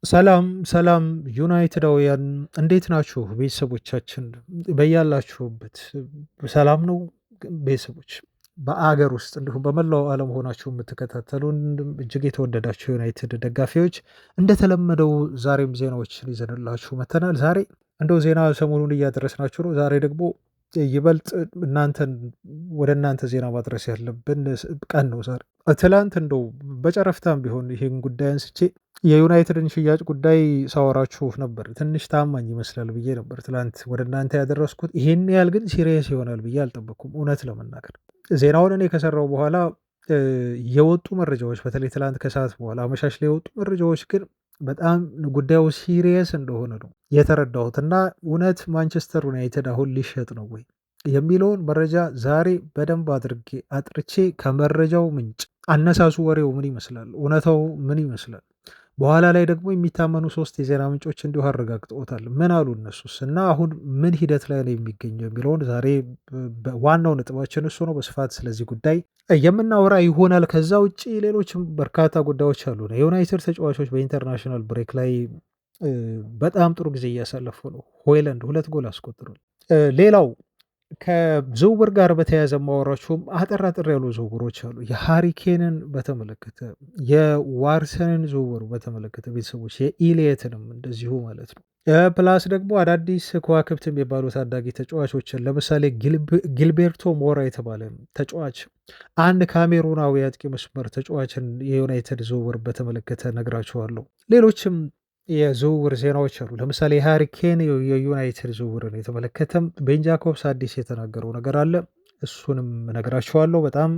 ሰላም ሰላም ዩናይትዳውያን እንዴት ናችሁ? ቤተሰቦቻችን በያላችሁበት ሰላም ነው? ቤተሰቦች በአገር ውስጥ እንዲሁም በመላው ዓለም ሆናችሁ የምትከታተሉን እጅግ የተወደዳችሁ ዩናይትድ ደጋፊዎች እንደተለመደው ዛሬም ዜናዎችን ይዘንላችሁ መተናል። ዛሬ እንደው ዜና ሰሞኑን እያደረስናችሁ ነው። ዛሬ ደግሞ ይበልጥ እናንተን ወደ እናንተ ዜና ማድረስ ያለብን ቀን ነው ዛሬ። ትላንት እንደው በጨረፍታም ቢሆን ይህን ጉዳይ አንስቼ የዩናይትድን ሽያጭ ጉዳይ ሳወራችሁ ነበር። ትንሽ ታማኝ ይመስላል ብዬ ነበር ትላንት ወደ እናንተ ያደረስኩት። ይሄን ያህል ግን ሲሪየስ ይሆናል ብዬ አልጠበቅኩም እውነት ለመናገር። ዜናውን እኔ ከሰራው በኋላ የወጡ መረጃዎች በተለይ ትላንት ከሰዓት በኋላ አመሻሽ ላይ የወጡ መረጃዎች ግን በጣም ጉዳዩ ሲሪየስ እንደሆነ ነው የተረዳሁት እና እውነት ማንቸስተር ዩናይትድ አሁን ሊሸጥ ነው ወይ የሚለውን መረጃ ዛሬ በደንብ አድርጌ አጥርቼ ከመረጃው ምንጭ አነሳሱ ወሬው ምን ይመስላል፣ እውነታው ምን ይመስላል፣ በኋላ ላይ ደግሞ የሚታመኑ ሶስት የዜና ምንጮች እንዲሁ አረጋግጠውታል። ምን አሉ እነሱስ እና አሁን ምን ሂደት ላይ ነው የሚገኘው የሚለውን ዛሬ ዋናው ነጥባችን እሱ ነው። በስፋት ስለዚህ ጉዳይ የምናወራ ይሆናል። ከዛ ውጭ ሌሎችም በርካታ ጉዳዮች አሉ። የዩናይትድ ተጫዋቾች በኢንተርናሽናል ብሬክ ላይ በጣም ጥሩ ጊዜ እያሳለፉ ነው። ሆይለንድ 2 ጎል አስቆጥሯል። ሌላው ከዝውውር ጋር በተያያዘ ማወራችሁም አጠር አጠር ያሉ ዝውውሮች አሉ። የሃሪኬንን በተመለከተ የዋርሰንን ዝውውር በተመለከተ ቤተሰቦች የኢሊየትንም እንደዚሁ ማለት ነው። ፕላስ ደግሞ አዳዲስ ከዋክብት የሚባሉ ታዳጊ ተጫዋቾችን ለምሳሌ ጊልቤርቶ ሞራ የተባለ ተጫዋች አንድ ካሜሩናዊ አጥቂ መስመር ተጫዋችን የዩናይትድ ዝውውር በተመለከተ ነግራችኋለሁ። ሌሎችም የዝውውር ዜናዎች አሉ። ለምሳሌ የሃሪ ኬን የዩናይትድ ዝውውርን የተመለከተም ቤን ጃኮብስ አዲስ የተናገረው ነገር አለ። እሱንም ነግራችኋለሁ በጣም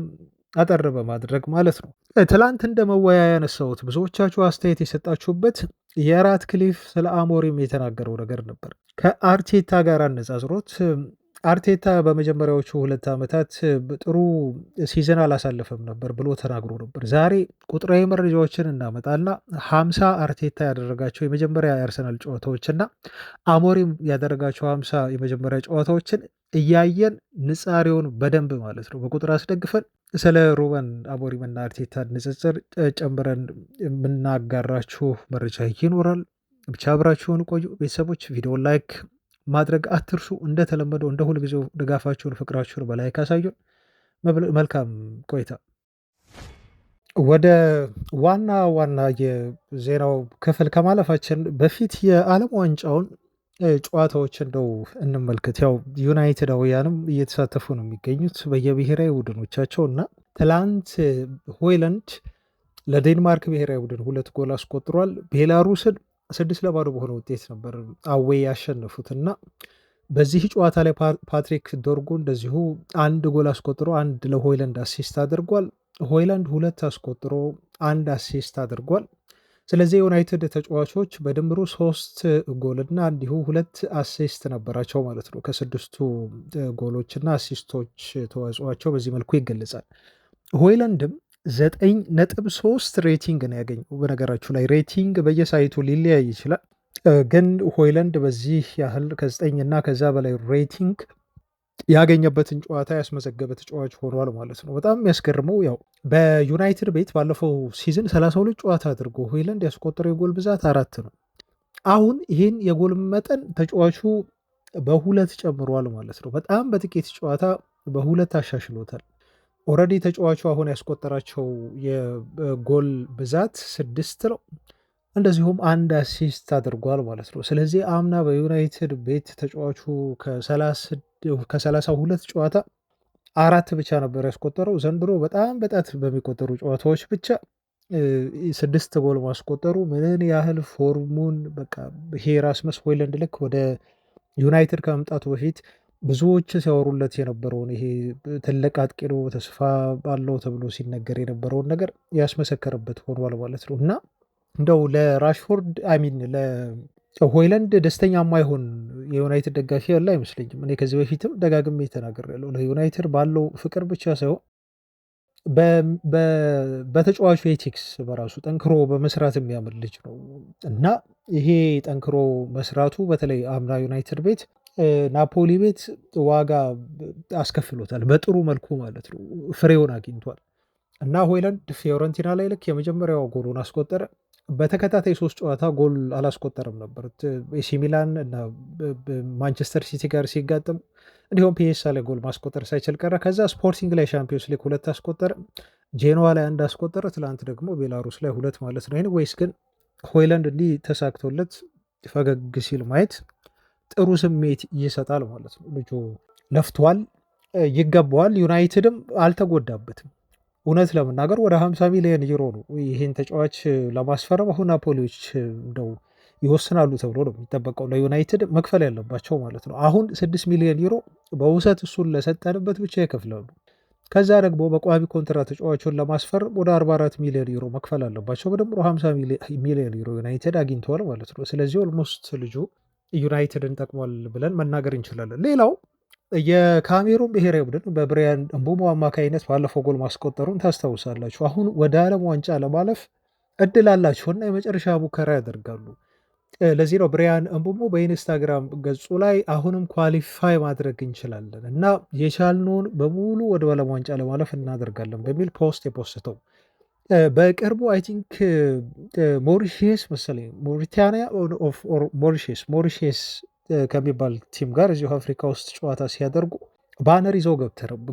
አጠር በማድረግ ማለት ነው። ትላንት እንደ መወያያ ያነሳሁት ብዙዎቻችሁ አስተያየት የሰጣችሁበት የራትክሊፍ ስለ አሞሪም የተናገረው ነገር ነበር። ከአርቴታ ጋር አነጻጽሮት አርቴታ በመጀመሪያዎቹ 2 ዓመታት ጥሩ ሲዝን አላሳለፈም ነበር ብሎ ተናግሮ ነበር። ዛሬ ቁጥራዊ መረጃዎችን እናመጣና 50 አርቴታ ያደረጋቸው የመጀመሪያ የአርሰናል ጨዋታዎችና አሞሪም ያደረጋቸው 50 የመጀመሪያ ጨዋታዎችን እያየን ንጻሬውን በደንብ ማለት ነው በቁጥር አስደግፈን ስለ ሩበን አሞሪምና አርቴታ ንጽጽር ጨምረን የምናጋራችሁ መረጃ ይኖራል። ብቻ አብራችሁን ቆዩ ቤተሰቦች። ቪዲዮን ላይክ ማድረግ አትርሱ። እንደተለመደው እንደ ሁልጊዜው ድጋፋችሁን ፍቅራችሁን በላይ ካሳዩን መልካም ቆይታ። ወደ ዋና ዋና የዜናው ክፍል ከማለፋችን በፊት የዓለም ዋንጫውን ጨዋታዎች እንደው እንመልከት። ያው ዩናይትዳውያንም እየተሳተፉ ነው የሚገኙት በየብሔራዊ ቡድኖቻቸው እና ትላንት ሆይለንድ ለዴንማርክ ብሔራዊ ቡድን 2 ጎል አስቆጥሯል። ቤላሩስን 6-0 በሆነ ውጤት ነበር አዌ ያሸነፉት እና በዚህ ጨዋታ ላይ ፓትሪክ ዶርጉ እንደዚሁ 1 ጎል አስቆጥሮ 1 ለሆይለንድ አሲስት አድርጓል። ሆይላንድ 2 አስቆጥሮ 1 አሲስት አድርጓል። ስለዚህ የዩናይትድ ተጫዋቾች በድምሩ 3 ጎል እና እንዲሁ 2 አሲስት ነበራቸው ማለት ነው። ከ6ቱ ጎሎች እና አሲስቶች ተዋጽኦቸው በዚህ መልኩ ይገለጻል። ሆይላንድም 9.3 ሬቲንግ ነው ያገኘው። በነገራችሁ ላይ ሬቲንግ በየሳይቱ ሊለያይ ይችላል፣ ግን ሆይላንድ በዚህ ያህል ከ9 እና ከዛ በላይ ሬቲንግ ያገኘበትን ጨዋታ ያስመዘገበ ተጫዋች ሆኗል ማለት ነው። በጣም የሚያስገርመው ያው በዩናይትድ ቤት ባለፈው ሲዝን 32 ጨዋታ አድርጎ ሆይላንድ ያስቆጠረው የጎል ብዛት 4 ነው። አሁን ይህን የጎል መጠን ተጫዋቹ በ2 ጨምሯል ማለት ነው። በጣም በጥቂት ጨዋታ በ2 አሻሽሎታል። ኦልሬዲ ተጫዋቹ አሁን ያስቆጠራቸው የጎል ብዛት 6 ነው። እንደዚሁም 1 አሲስት አድርጓል ማለት ነው። ስለዚህ አምና በዩናይትድ ቤት ተጫዋቹ ከ32 ጨዋታ 4 ብቻ ነበር ያስቆጠረው። ዘንድሮ በጣም በጣት በሚቆጠሩ ጨዋታዎች ብቻ 6 ጎል ማስቆጠሩ ምን ያህል ፎርሙን በቃ ይሄ ራስመስ ሆይለንድ ልክ ወደ ዩናይትድ ከመምጣቱ በፊት ብዙዎች ሲያወሩለት የነበረውን ይሄ ትልቅ አጥቂ ነው ተስፋ ባለው ተብሎ ሲነገር የነበረውን ነገር ያስመሰከረበት ሆኗል ማለት ነው እና እንደው ለራሽፎርድ አሚን ለሆይላንድ ደስተኛ የማይሆን የዩናይትድ ደጋፊ ያለ አይመስለኝም። እኔ ከዚህ በፊትም ደጋግሜ ተናግሬያለሁ። ለዩናይትድ ባለው ፍቅር ብቻ ሳይሆን በተጫዋቹ ኤቲክስ በራሱ ጠንክሮ በመስራት የሚያምን ልጅ ነው እና ይሄ ጠንክሮ መስራቱ በተለይ አምና ዩናይትድ ቤት ናፖሊ ቤት ዋጋ አስከፍሎታል በጥሩ መልኩ ማለት ነው። ፍሬውን አግኝቷል እና ሆይላንድ ፊዮረንቲና ላይ ልክ የመጀመሪያው ጎሉን አስቆጠረ። በተከታታይ 3 ጨዋታ ጎል አላስቆጠረም ነበር። ኤሲ ሚላን እና ማንቸስተር ሲቲ ጋር ሲጋጠሙ እንዲሁም ፒኤስጂ ላይ ጎል ማስቆጠር ሳይችል ቀረ። ከዛ ስፖርቲንግ ላይ ሻምፒዮንስ ሊግ 2 አስቆጠረ፣ ጄኖዋ ላይ 1 አስቆጠረ፣ ትላንት ደግሞ ቤላሩስ ላይ 2 ማለት ነው። ኤኒዌይስ ግን ሆይላንድ እንዲህ ተሳክቶለት ፈገግ ሲል ማየት ጥሩ ስሜት ይሰጣል ማለት ነው። ልጁ ለፍቷል፣ ይገባዋል። ዩናይትድም አልተጎዳበትም። እውነት ለመናገር ወደ 50 ሚሊዮን ዩሮ ነው ይህን ተጫዋች ለማስፈረም አሁን ናፖሊዎች እንደው ይወስናሉ ተብሎ ነው የሚጠበቀው ለዩናይትድ መክፈል ያለባቸው ማለት ነው። አሁን 6 ሚሊዮን ዩሮ በውሰት እሱን ለሰጠንበት ብቻ ይከፍላሉ። ከዛ ደግሞ በቋሚ ኮንትራት ተጫዋቹን ለማስፈረም ወደ 44 ሚሊዮን ዩሮ መክፈል አለባቸው። በድምሩ 50 ሚሊዮን ዩሮ ዩናይትድ አግኝተዋል ማለት ነው። ስለዚህ ኦልሞስት ልጁ ዩናይትድን ጠቅሟል ብለን መናገር እንችላለን። ሌላው የካሜሩን ብሔራዊ ቡድን በብሪያን ምቡሞ አማካኝነት ባለፈው ጎል ማስቆጠሩን ታስታውሳላችሁ። አሁን ወደ ዓለም ዋንጫ ለማለፍ እድል አላቸውና የመጨረሻ ሙከራ ያደርጋሉ። ለዚህ ነው ብሪያን ምቡሞ በኢንስታግራም ገጹ ላይ አሁንም ኳሊፋይ ማድረግ እንችላለን እና የቻልነውን በሙሉ ወደ ዓለም ዋንጫ ለማለፍ እናደርጋለን በሚል ፖስት የፖስተው በቅርቡ አይ ቲንክ ሞሪሼስ መሰለኝ ሞሪታኒያ ሞሪሼስ ከሚባል ቲም ጋር እዚሁ አፍሪካ ውስጥ ጨዋታ ሲያደርጉ ባነር ይዘው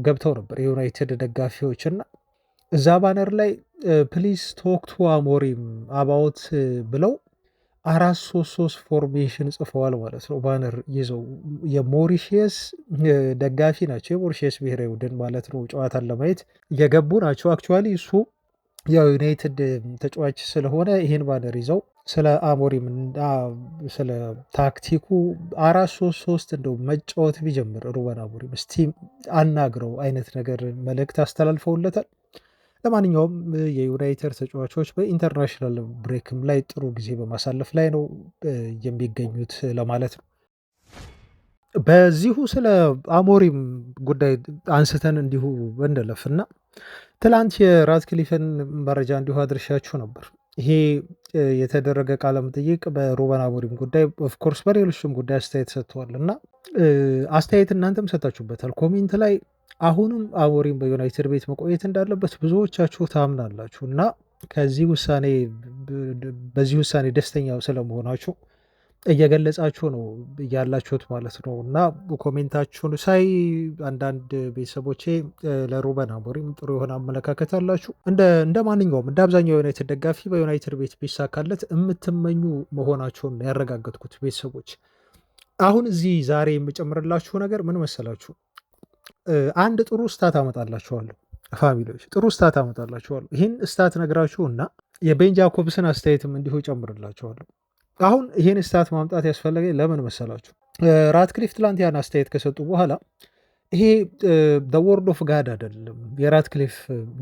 ገብተው ነበር የዩናይትድ ደጋፊዎች እና እዛ ባነር ላይ ፕሊስ ቶክ ቱ አሞሪም አባውት ብለው 4-3-3 ፎርሜሽን ጽፈዋል ማለት ነው። ባነር ይዘው የሞሪሼስ ደጋፊ ናቸው። የሞሪሼስ ብሔራዊ ቡድን ማለት ነው። ጨዋታን ለማየት የገቡ ናቸው። አክቹዋሊ እሱ ያው ዩናይትድ ተጫዋች ስለሆነ ይህን ባነር ይዘው ስለ አሞሪም እና ስለ ታክቲኩ 4-3-3 እንደው መጫወት ቢጀምር ሩበን አሞሪም እስቲ አናግረው አይነት ነገር መልእክት አስተላልፈውለታል። ለማንኛውም የዩናይትድ ተጫዋቾች በኢንተርናሽናል ብሬክም ላይ ጥሩ ጊዜ በማሳለፍ ላይ ነው የሚገኙት ለማለት ነው። በዚሁ ስለ አሞሪም ጉዳይ አንስተን እንዲሁ እንለፍና ትላንት የራትክሊፍን መረጃ እንዲሁ አድርሻችሁ ነበር። ይሄ የተደረገ ቃለ መጠይቅ በሩበን አሞሪም ጉዳይ ኦፍኮርስ በሌሎችም ጉዳይ አስተያየት ሰጥተዋል እና አስተያየት እናንተም ሰጣችሁበታል ኮሜንት ላይ። አሁንም አሞሪም በዩናይትድ ቤት መቆየት እንዳለበት ብዙዎቻችሁ ታምናላችሁ እና በዚህ ውሳኔ ደስተኛ ስለመሆናችሁ እየገለጻችሁ ነው ያላችሁት ማለት ነው። እና ኮሜንታችሁን ሳይ አንዳንድ ቤተሰቦቼ ለሩበን አሞሪም ጥሩ የሆነ አመለካከት አላችሁ። እንደ ማንኛውም እንደ አብዛኛው ዩናይትድ ደጋፊ በዩናይትድ ቤት ቢሳካለት የምትመኙ መሆናችሁን ያረጋገጥኩት ቤተሰቦች። አሁን እዚህ ዛሬ የምጨምርላችሁ ነገር ምን መሰላችሁ? አንድ ጥሩ ስታት አመጣላችኋለሁ ፋሚሊዎች፣ ጥሩ ስታት አመጣላችኋለሁ። ይህን ስታት ነግራችሁ እና የቤን ጃኮብስን አስተያየትም እንዲሁ ጨምርላችኋለሁ። አሁን ይህን ስታት ማምጣት ያስፈለገ ለምን መሰላችሁ? ራትክሊፍ ትላንት ያን አስተያየት ከሰጡ በኋላ ይሄ ወርድ ኦፍ ጋድ አይደለም የራትክሊፍ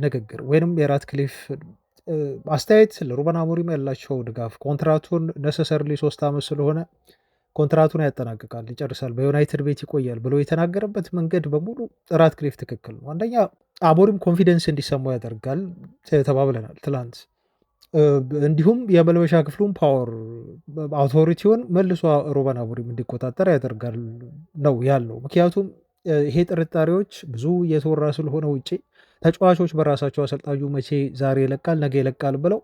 ንግግር ወይንም የራትክሊፍ አስተያየት ለሩበን አሞሪም ያላቸው ድጋፍ ኮንትራቱን ነሰሰርሊ 3 ዓመት ስለሆነ ኮንትራቱን ያጠናቅቃል፣ ይጨርሳል፣ በዩናይትድ ቤት ይቆያል ብሎ የተናገረበት መንገድ በሙሉ ራትክሊፍ ትክክል ነው። አንደኛ አሞሪም ኮንፊደንስ እንዲሰማው ያደርጋል ተባብለናል ትላንት። እንዲሁም የመልበሻ ክፍሉን ፓወር አውቶሪቲውን መልሶ ሩበን አሞሪም እንዲቆጣጠር ያደርጋል ነው ያለው። ምክንያቱም ይሄ ጥርጣሬዎች ብዙ እየተወራ ስለሆነ ውጭ ተጫዋቾች በራሳቸው አሰልጣኙ መቼ ዛሬ ይለቃል ነገ ይለቃል ብለው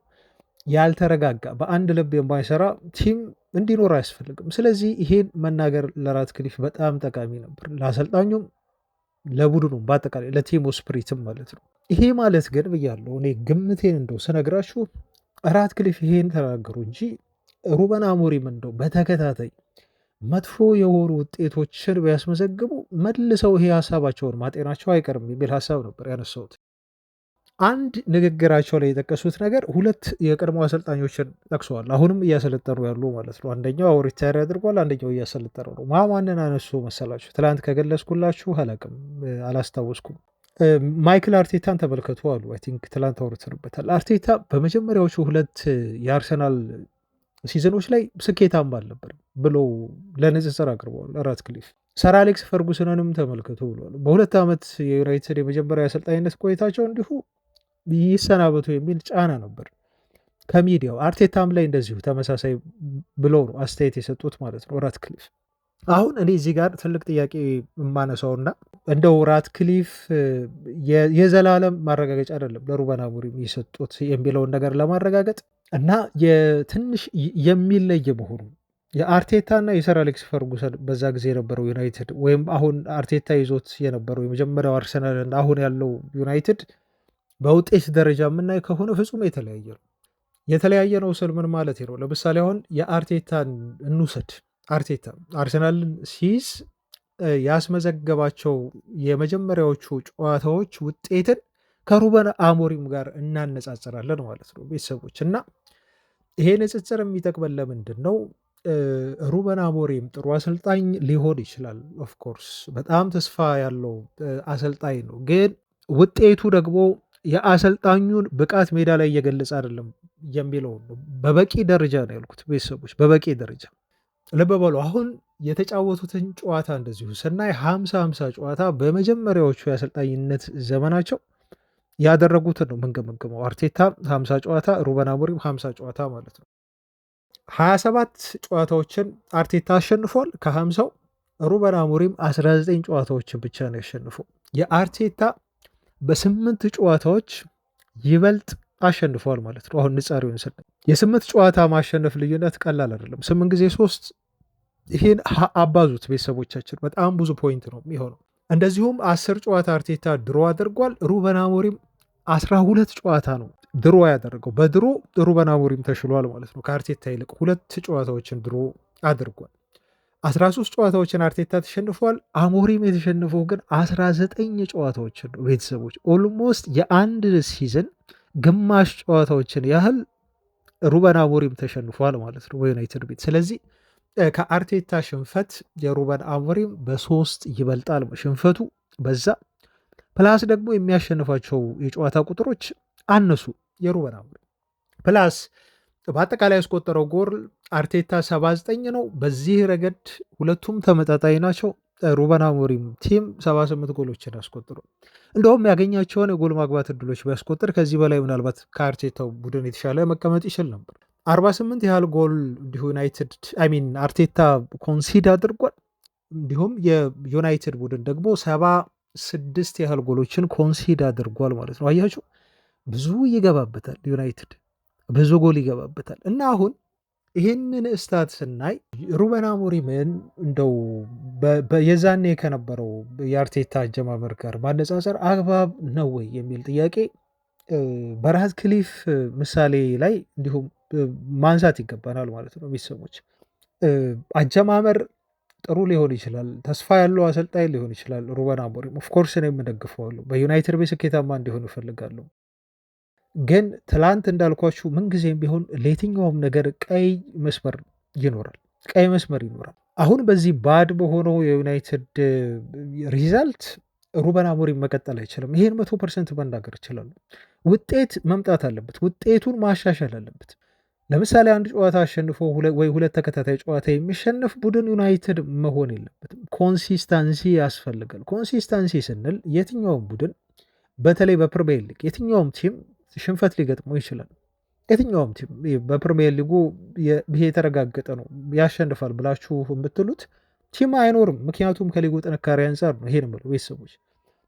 ያልተረጋጋ በአንድ ልብ የማይሰራ ቲም እንዲኖር አያስፈልግም። ስለዚህ ይሄን መናገር ለራትክሊፍ በጣም ጠቃሚ ነበር፣ ለአሰልጣኙም ለቡድኑም በአጠቃላይ ለቲሙ ስፕሪትም ማለት ነው። ይሄ ማለት ግን ብያለሁ እኔ ግምቴን እንደው ስነግራችሁ ራትክሊፍ ይሄን ተናገሩ እንጂ ሩበን አሞሪም እንደው በተከታታይ መጥፎ የሆኑ ውጤቶችን ቢያስመዘግቡ መልሰው ይሄ ሀሳባቸውን ማጤናቸው አይቀርም የሚል ሀሳብ ነበር ያነሳሁት። አንድ ንግግራቸው ላይ የጠቀሱት ነገር 2 የቀድሞ አሰልጣኞችን ጠቅሰዋል። አሁንም እያሰለጠኑ ያሉ ማለት ነው። አንደኛው ሪታየር ያድርጓል፣ አንደኛው እያሰለጠኑ ነው። ማንን አነሱ መሰላችሁ? ትላንት ከገለጽኩላችሁ አላቅም አላስታወስኩም። ማይክል አርቴታን ተመልከቱ አሉ። አይ ቲንክ ትላንት አውርተንበታል። አርቴታ በመጀመሪያዎቹ 2 የአርሰናል ሲዝኖች ላይ ስኬታማ አልነበርም ብለው ለንጽጽር አቅርበዋል ራትክሊፍ። ሰር አሌክስ ፈርጉሰንንም ተመልከቱ ብለዋል። በ2 ዓመት የዩናይትድ የመጀመሪያ አሰልጣኝነት ቆይታቸው እንዲሁ ይሰናበቱ የሚል ጫና ነበር ከሚዲያው። አርቴታም ላይ እንደዚሁ ተመሳሳይ ብለው ነው አስተያየት የሰጡት ማለት ነው ራትክሊፍ። አሁን እኔ እዚህ ጋር ትልቅ ጥያቄ የማነሳውና እንደው ራትክሊፍ የዘላለም ማረጋገጫ አይደለም ለሩበን አሞሪም የሰጡት የሚለውን ነገር ለማረጋገጥ እና የትንሽ የሚለይ መሆኑ የአርቴታና የሰር አሌክስ ፈርጉሰን በዛ ጊዜ የነበረው ዩናይትድ ወይም አሁን አርቴታ ይዞት የነበረው የመጀመሪያው አርሰናል እና አሁን ያለው ዩናይትድ በውጤት ደረጃ የምናይ ከሆነ ፍጹም የተለያየ ነው። የተለያየ ነው ስል ምን ማለት ነው? ለምሳሌ አሁን የአርቴታን እንውሰድ። አርቴታ አርሰናልን ሲይዝ ያስመዘገባቸው የመጀመሪያዎቹ ጨዋታዎች ውጤትን ከሩበን አሞሪም ጋር እናነጻጽራለን ማለት ነው ቤተሰቦች። እና ይሄ ንጽጽር የሚጠቅመን ለምንድን ነው? ሩበን አሞሪም ጥሩ አሰልጣኝ ሊሆን ይችላል። ኦፍኮርስ በጣም ተስፋ ያለው አሰልጣኝ ነው። ግን ውጤቱ ደግሞ የአሰልጣኙን ብቃት ሜዳ ላይ እየገለጸ አይደለም የሚለው ነው። በበቂ ደረጃ ነው ያልኩት ቤተሰቦች፣ በበቂ ደረጃ ልብ በሉ። አሁን የተጫወቱትን ጨዋታ እንደዚሁ ስናይ 50 ጨዋታ በመጀመሪያዎቹ የአሰልጣኝነት ዘመናቸው ያደረጉትን ነው ምንገመግመው። አርቴታ 50 ጨዋታ፣ ሩበን አሞሪም 50 ጨዋታ ማለት ነው። 27 ጨዋታዎችን አርቴታ አሸንፏል ከ50ው። ሩበን አሞሪም 19 ጨዋታዎችን ብቻ ነው ያሸንፈው። የአርቴታ በ8 ጨዋታዎች ይበልጥ አሸንፈዋል ማለት ነው። አሁን ንጻሪውን ስናይ የ8 ጨዋታ ማሸነፍ ልዩነት ቀላል አይደለም። 8 ጊዜ 3 ይህን አባዙት ቤተሰቦቻችን፣ በጣም ብዙ ፖይንት ነው የሚሆነው። እንደዚሁም 10 ጨዋታ አርቴታ ድሮ አድርጓል። ሩበን አሞሪም 12 ጨዋታ ነው ድሮ ያደረገው። በድሮ ሩበን አሞሪም ተሽሏል ማለት ነው። ከአርቴታ ይልቅ 2 ጨዋታዎችን ድሮ አድርጓል። 13 ጨዋታዎችን አርቴታ ተሸንፏል። አሞሪም የተሸነፈው ግን 19 ጨዋታዎችን ነው ቤተሰቦች። ኦልሞስት የአንድ ሲዝን ግማሽ ጨዋታዎችን ያህል ሩበን አሞሪም ተሸንፏል ማለት ነው በዩናይትድ ቤት። ስለዚህ ከአርቴታ ሽንፈት የሩበን አሞሪም በ3 ይበልጣል። ሽንፈቱ በዛ ፕላስ ደግሞ የሚያሸንፋቸው የጨዋታ ቁጥሮች አነሱ የሩበን አሞሪም ፕላስ በአጠቃላይ ያስቆጠረው ጎል አርቴታ 79 ነው። በዚህ ረገድ ሁለቱም ተመጣጣኝ ናቸው። ሩበን አሞሪም ቲም 78 ጎሎችን አስቆጥሮ እንደውም ያገኛቸውን የጎል ማግባት እድሎች ቢያስቆጥር ከዚህ በላይ ምናልባት ከአርቴታው ቡድን የተሻለ መቀመጥ ይችል ነበር። 48 ያህል ጎል እንዲሁ ዩናይትድ አርቴታ ኮንሲድ አድርጓል። እንዲሁም የዩናይትድ ቡድን ደግሞ 76 ያህል ጎሎችን ኮንሲድ አድርጓል ማለት ነው። አያችሁ ብዙ ይገባበታል ዩናይትድ ብዙ ጎል ይገባበታል። እና አሁን ይህንን እስታት ስናይ ሩበን አሞሪምን እንደው የዛኔ ከነበረው የአርቴታ አጀማመር ጋር ማነጻጸር አግባብ ነው ወይ የሚል ጥያቄ በራትክሊፍ ምሳሌ ላይ እንዲሁም ማንሳት ይገባናል ማለት ነው። ቤተሰቦች አጀማመር ጥሩ ሊሆን ይችላል፣ ተስፋ ያለው አሰልጣኝ ሊሆን ይችላል ሩበን አሞሪም። ኦፍኮርስ ነው የምደግፈዋለሁ፣ በዩናይትድ ቤት ስኬታማ እንዲሆን እፈልጋለሁ። ግን ትላንት እንዳልኳችሁ ምንጊዜም ቢሆን ለየትኛውም ነገር ቀይ መስመር ይኖራል፣ ቀይ መስመር ይኖራል። አሁን በዚህ ባድ በሆነው የዩናይትድ ሪዛልት ሩበን አሞሪም መቀጠል አይችልም። ይሄን 100% መናገር ይችላሉ። ውጤት መምጣት አለበት፣ ውጤቱን ማሻሻል አለበት። ለምሳሌ አንድ ጨዋታ አሸንፎ ወይ 2 ተከታታይ ጨዋታ የሚሸነፍ ቡድን ዩናይትድ መሆን የለበትም። ኮንሲስታንሲ ያስፈልጋል። ኮንሲስታንሲ ስንል የትኛውም ቡድን በተለይ በፕሪሚየር ሊግ የትኛውም ቲም ሽንፈት ሊገጥመው ይችላል። የትኛውም ቲም በፕሪሚየር ሊጉ ይሄ የተረጋገጠ ነው ያሸንፋል ብላችሁ የምትሉት ቲም አይኖርም። ምክንያቱም ከሊጉ ጥንካሬ አንጻር ነው ይሄን የምለው ቤተሰቦች።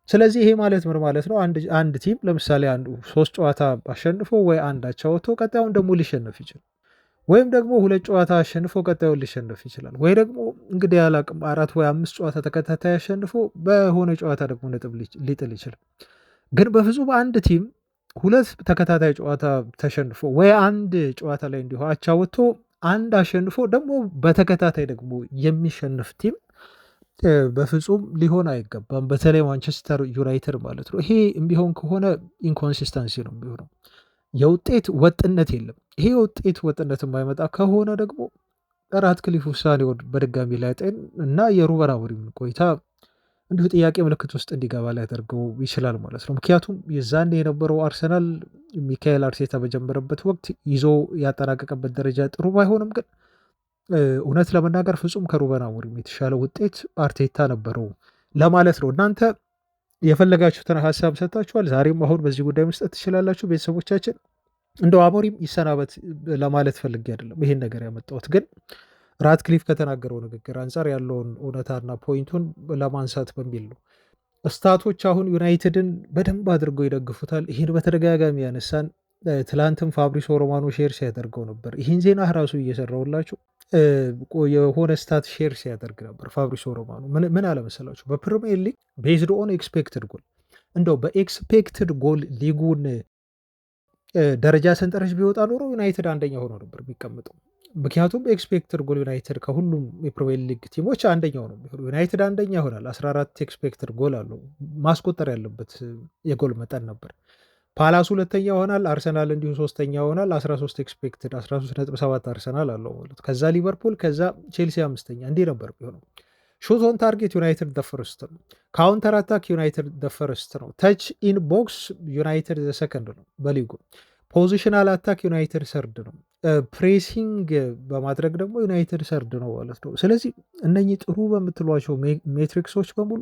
ስለዚህ ይሄ ማለት ምን ማለት ነው? አንድ ቲም ለምሳሌ 3 ጨዋታ አሸንፎ ወይ አንድ አቻ ወጥቶ ቀጣዩን ደግሞ ሊሸነፍ ይችላል። ወይም ደግሞ 2 ጨዋታ አሸንፎ ቀጣዩን ሊሸነፍ ይችላል። ወይ ደግሞ እንግዲህ ያላቅም 4 ወይ 5 ጨዋታ ተከታታይ አሸንፎ በሆነ ጨዋታ ደግሞ ነጥብ ሊጥል ይችላል። ግን በፍጹም አንድ ቲም 2 ተከታታይ ጨዋታ ተሸንፎ ወይ አንድ ጨዋታ ላይ እንዲሁ አቻ ወጥቶ አንድ አሸንፎ ደግሞ በተከታታይ ደግሞ የሚሸንፍ ቲም በፍጹም ሊሆን አይገባም። በተለይ ማንቸስተር ዩናይትድ ማለት ነው። ይሄ ቢሆን ከሆነ ኢንኮንሲስተንሲ ነው የሚሆነው፣ የውጤት ወጥነት የለም። ይሄ የውጤት ወጥነት የማይመጣ ከሆነ ደግሞ ራትክሊፍ ውሳኔውን በድጋሚ ላይጤን እና የሩበን አሞሪም ቆይታ እንዲሁ ጥያቄ ምልክት ውስጥ እንዲገባ ሊያደርገው ይችላል ማለት ነው። ምክንያቱም የዛኔ የነበረው አርሰናል ሚካኤል አርቴታ በጀመረበት ወቅት ይዞ ያጠናቀቀበት ደረጃ ጥሩ ባይሆንም ግን እውነት ለመናገር ፍጹም ከሩበን አሞሪም የተሻለ ውጤት አርቴታ ነበረው ለማለት ነው። እናንተ የፈለጋችሁትን ሀሳብ ሰጥታችኋል። ዛሬም አሁን በዚህ ጉዳይ መስጠት ትችላላችሁ። ቤተሰቦቻችን እንደው አሞሪም ይሰናበት ለማለት ፈልጌ አይደለም ይሄን ነገር ያመጣሁት፣ ግን ራትክሊፍ ከተናገረው ንግግር አንጻር ያለውን እውነታና ፖይንቱን ለማንሳት በሚል ነው። ስታቶች አሁን ዩናይትድን በደንብ አድርገው ይደግፉታል። ይህን በተደጋጋሚ ያነሳን። ትላንትም ፋብሪሶ ሮማኖ ሼር ሲያደርገው ነበር። ይህን ዜና ራሱ እየሰራውላችሁ የሆነ ስታት ሼር ሲያደርግ ነበር ፋብሪሶ ሮማኖ። ምን አለመሰላችሁ? በፕሪሚየር ሊግ ቤዝድ ኦን ኤክስፔክትድ ጎል፣ እንደው በኤክስፔክትድ ጎል ሊጉን ደረጃ ሰንጠረዥ ቢወጣ ኖሮ ዩናይትድ አንደኛ ሆኖ ነበር የሚቀመጠው። ምክንያቱም ኤክስፔክትድ ጎል ዩናይትድ ከሁሉም የፕሪሚየር ሊግ ቲሞች አንደኛው ነው የሚሆነው። ዩናይትድ አንደኛ ይሆናል። 14 ኤክስፔክትድ ጎል አለው። ማስቆጠር ያለበት የጎል መጠን ነበር። ፓላስ ሁለተኛ ይሆናል። አርሰናል እንዲሁ ሶስተኛ ይሆናል። 13 ኤክስፔክትድ 13.7 አርሰናል አለው ማለት። ከዛ ሊቨርፑል፣ ከዛ ቼልሲ አምስተኛ። እንዲህ ነበር የሚሆነው። ሹት ኦን ታርጌት ዩናይትድ ደፈርስት ነው። ካውንተር አታክ ዩናይትድ ደፈርስት ነው። ተች ኢን ቦክስ ዩናይትድ ሰከንድ ነው በሊጉ። ፖዚሽናል አታክ ዩናይትድ ሰርድ ነው። ፕሬሲንግ በማድረግ ደግሞ ዩናይትድ ሰርድ ነው ማለት ነው። ስለዚህ እነኚህ ጥሩ በምትሏቸው ሜትሪክሶች በሙሉ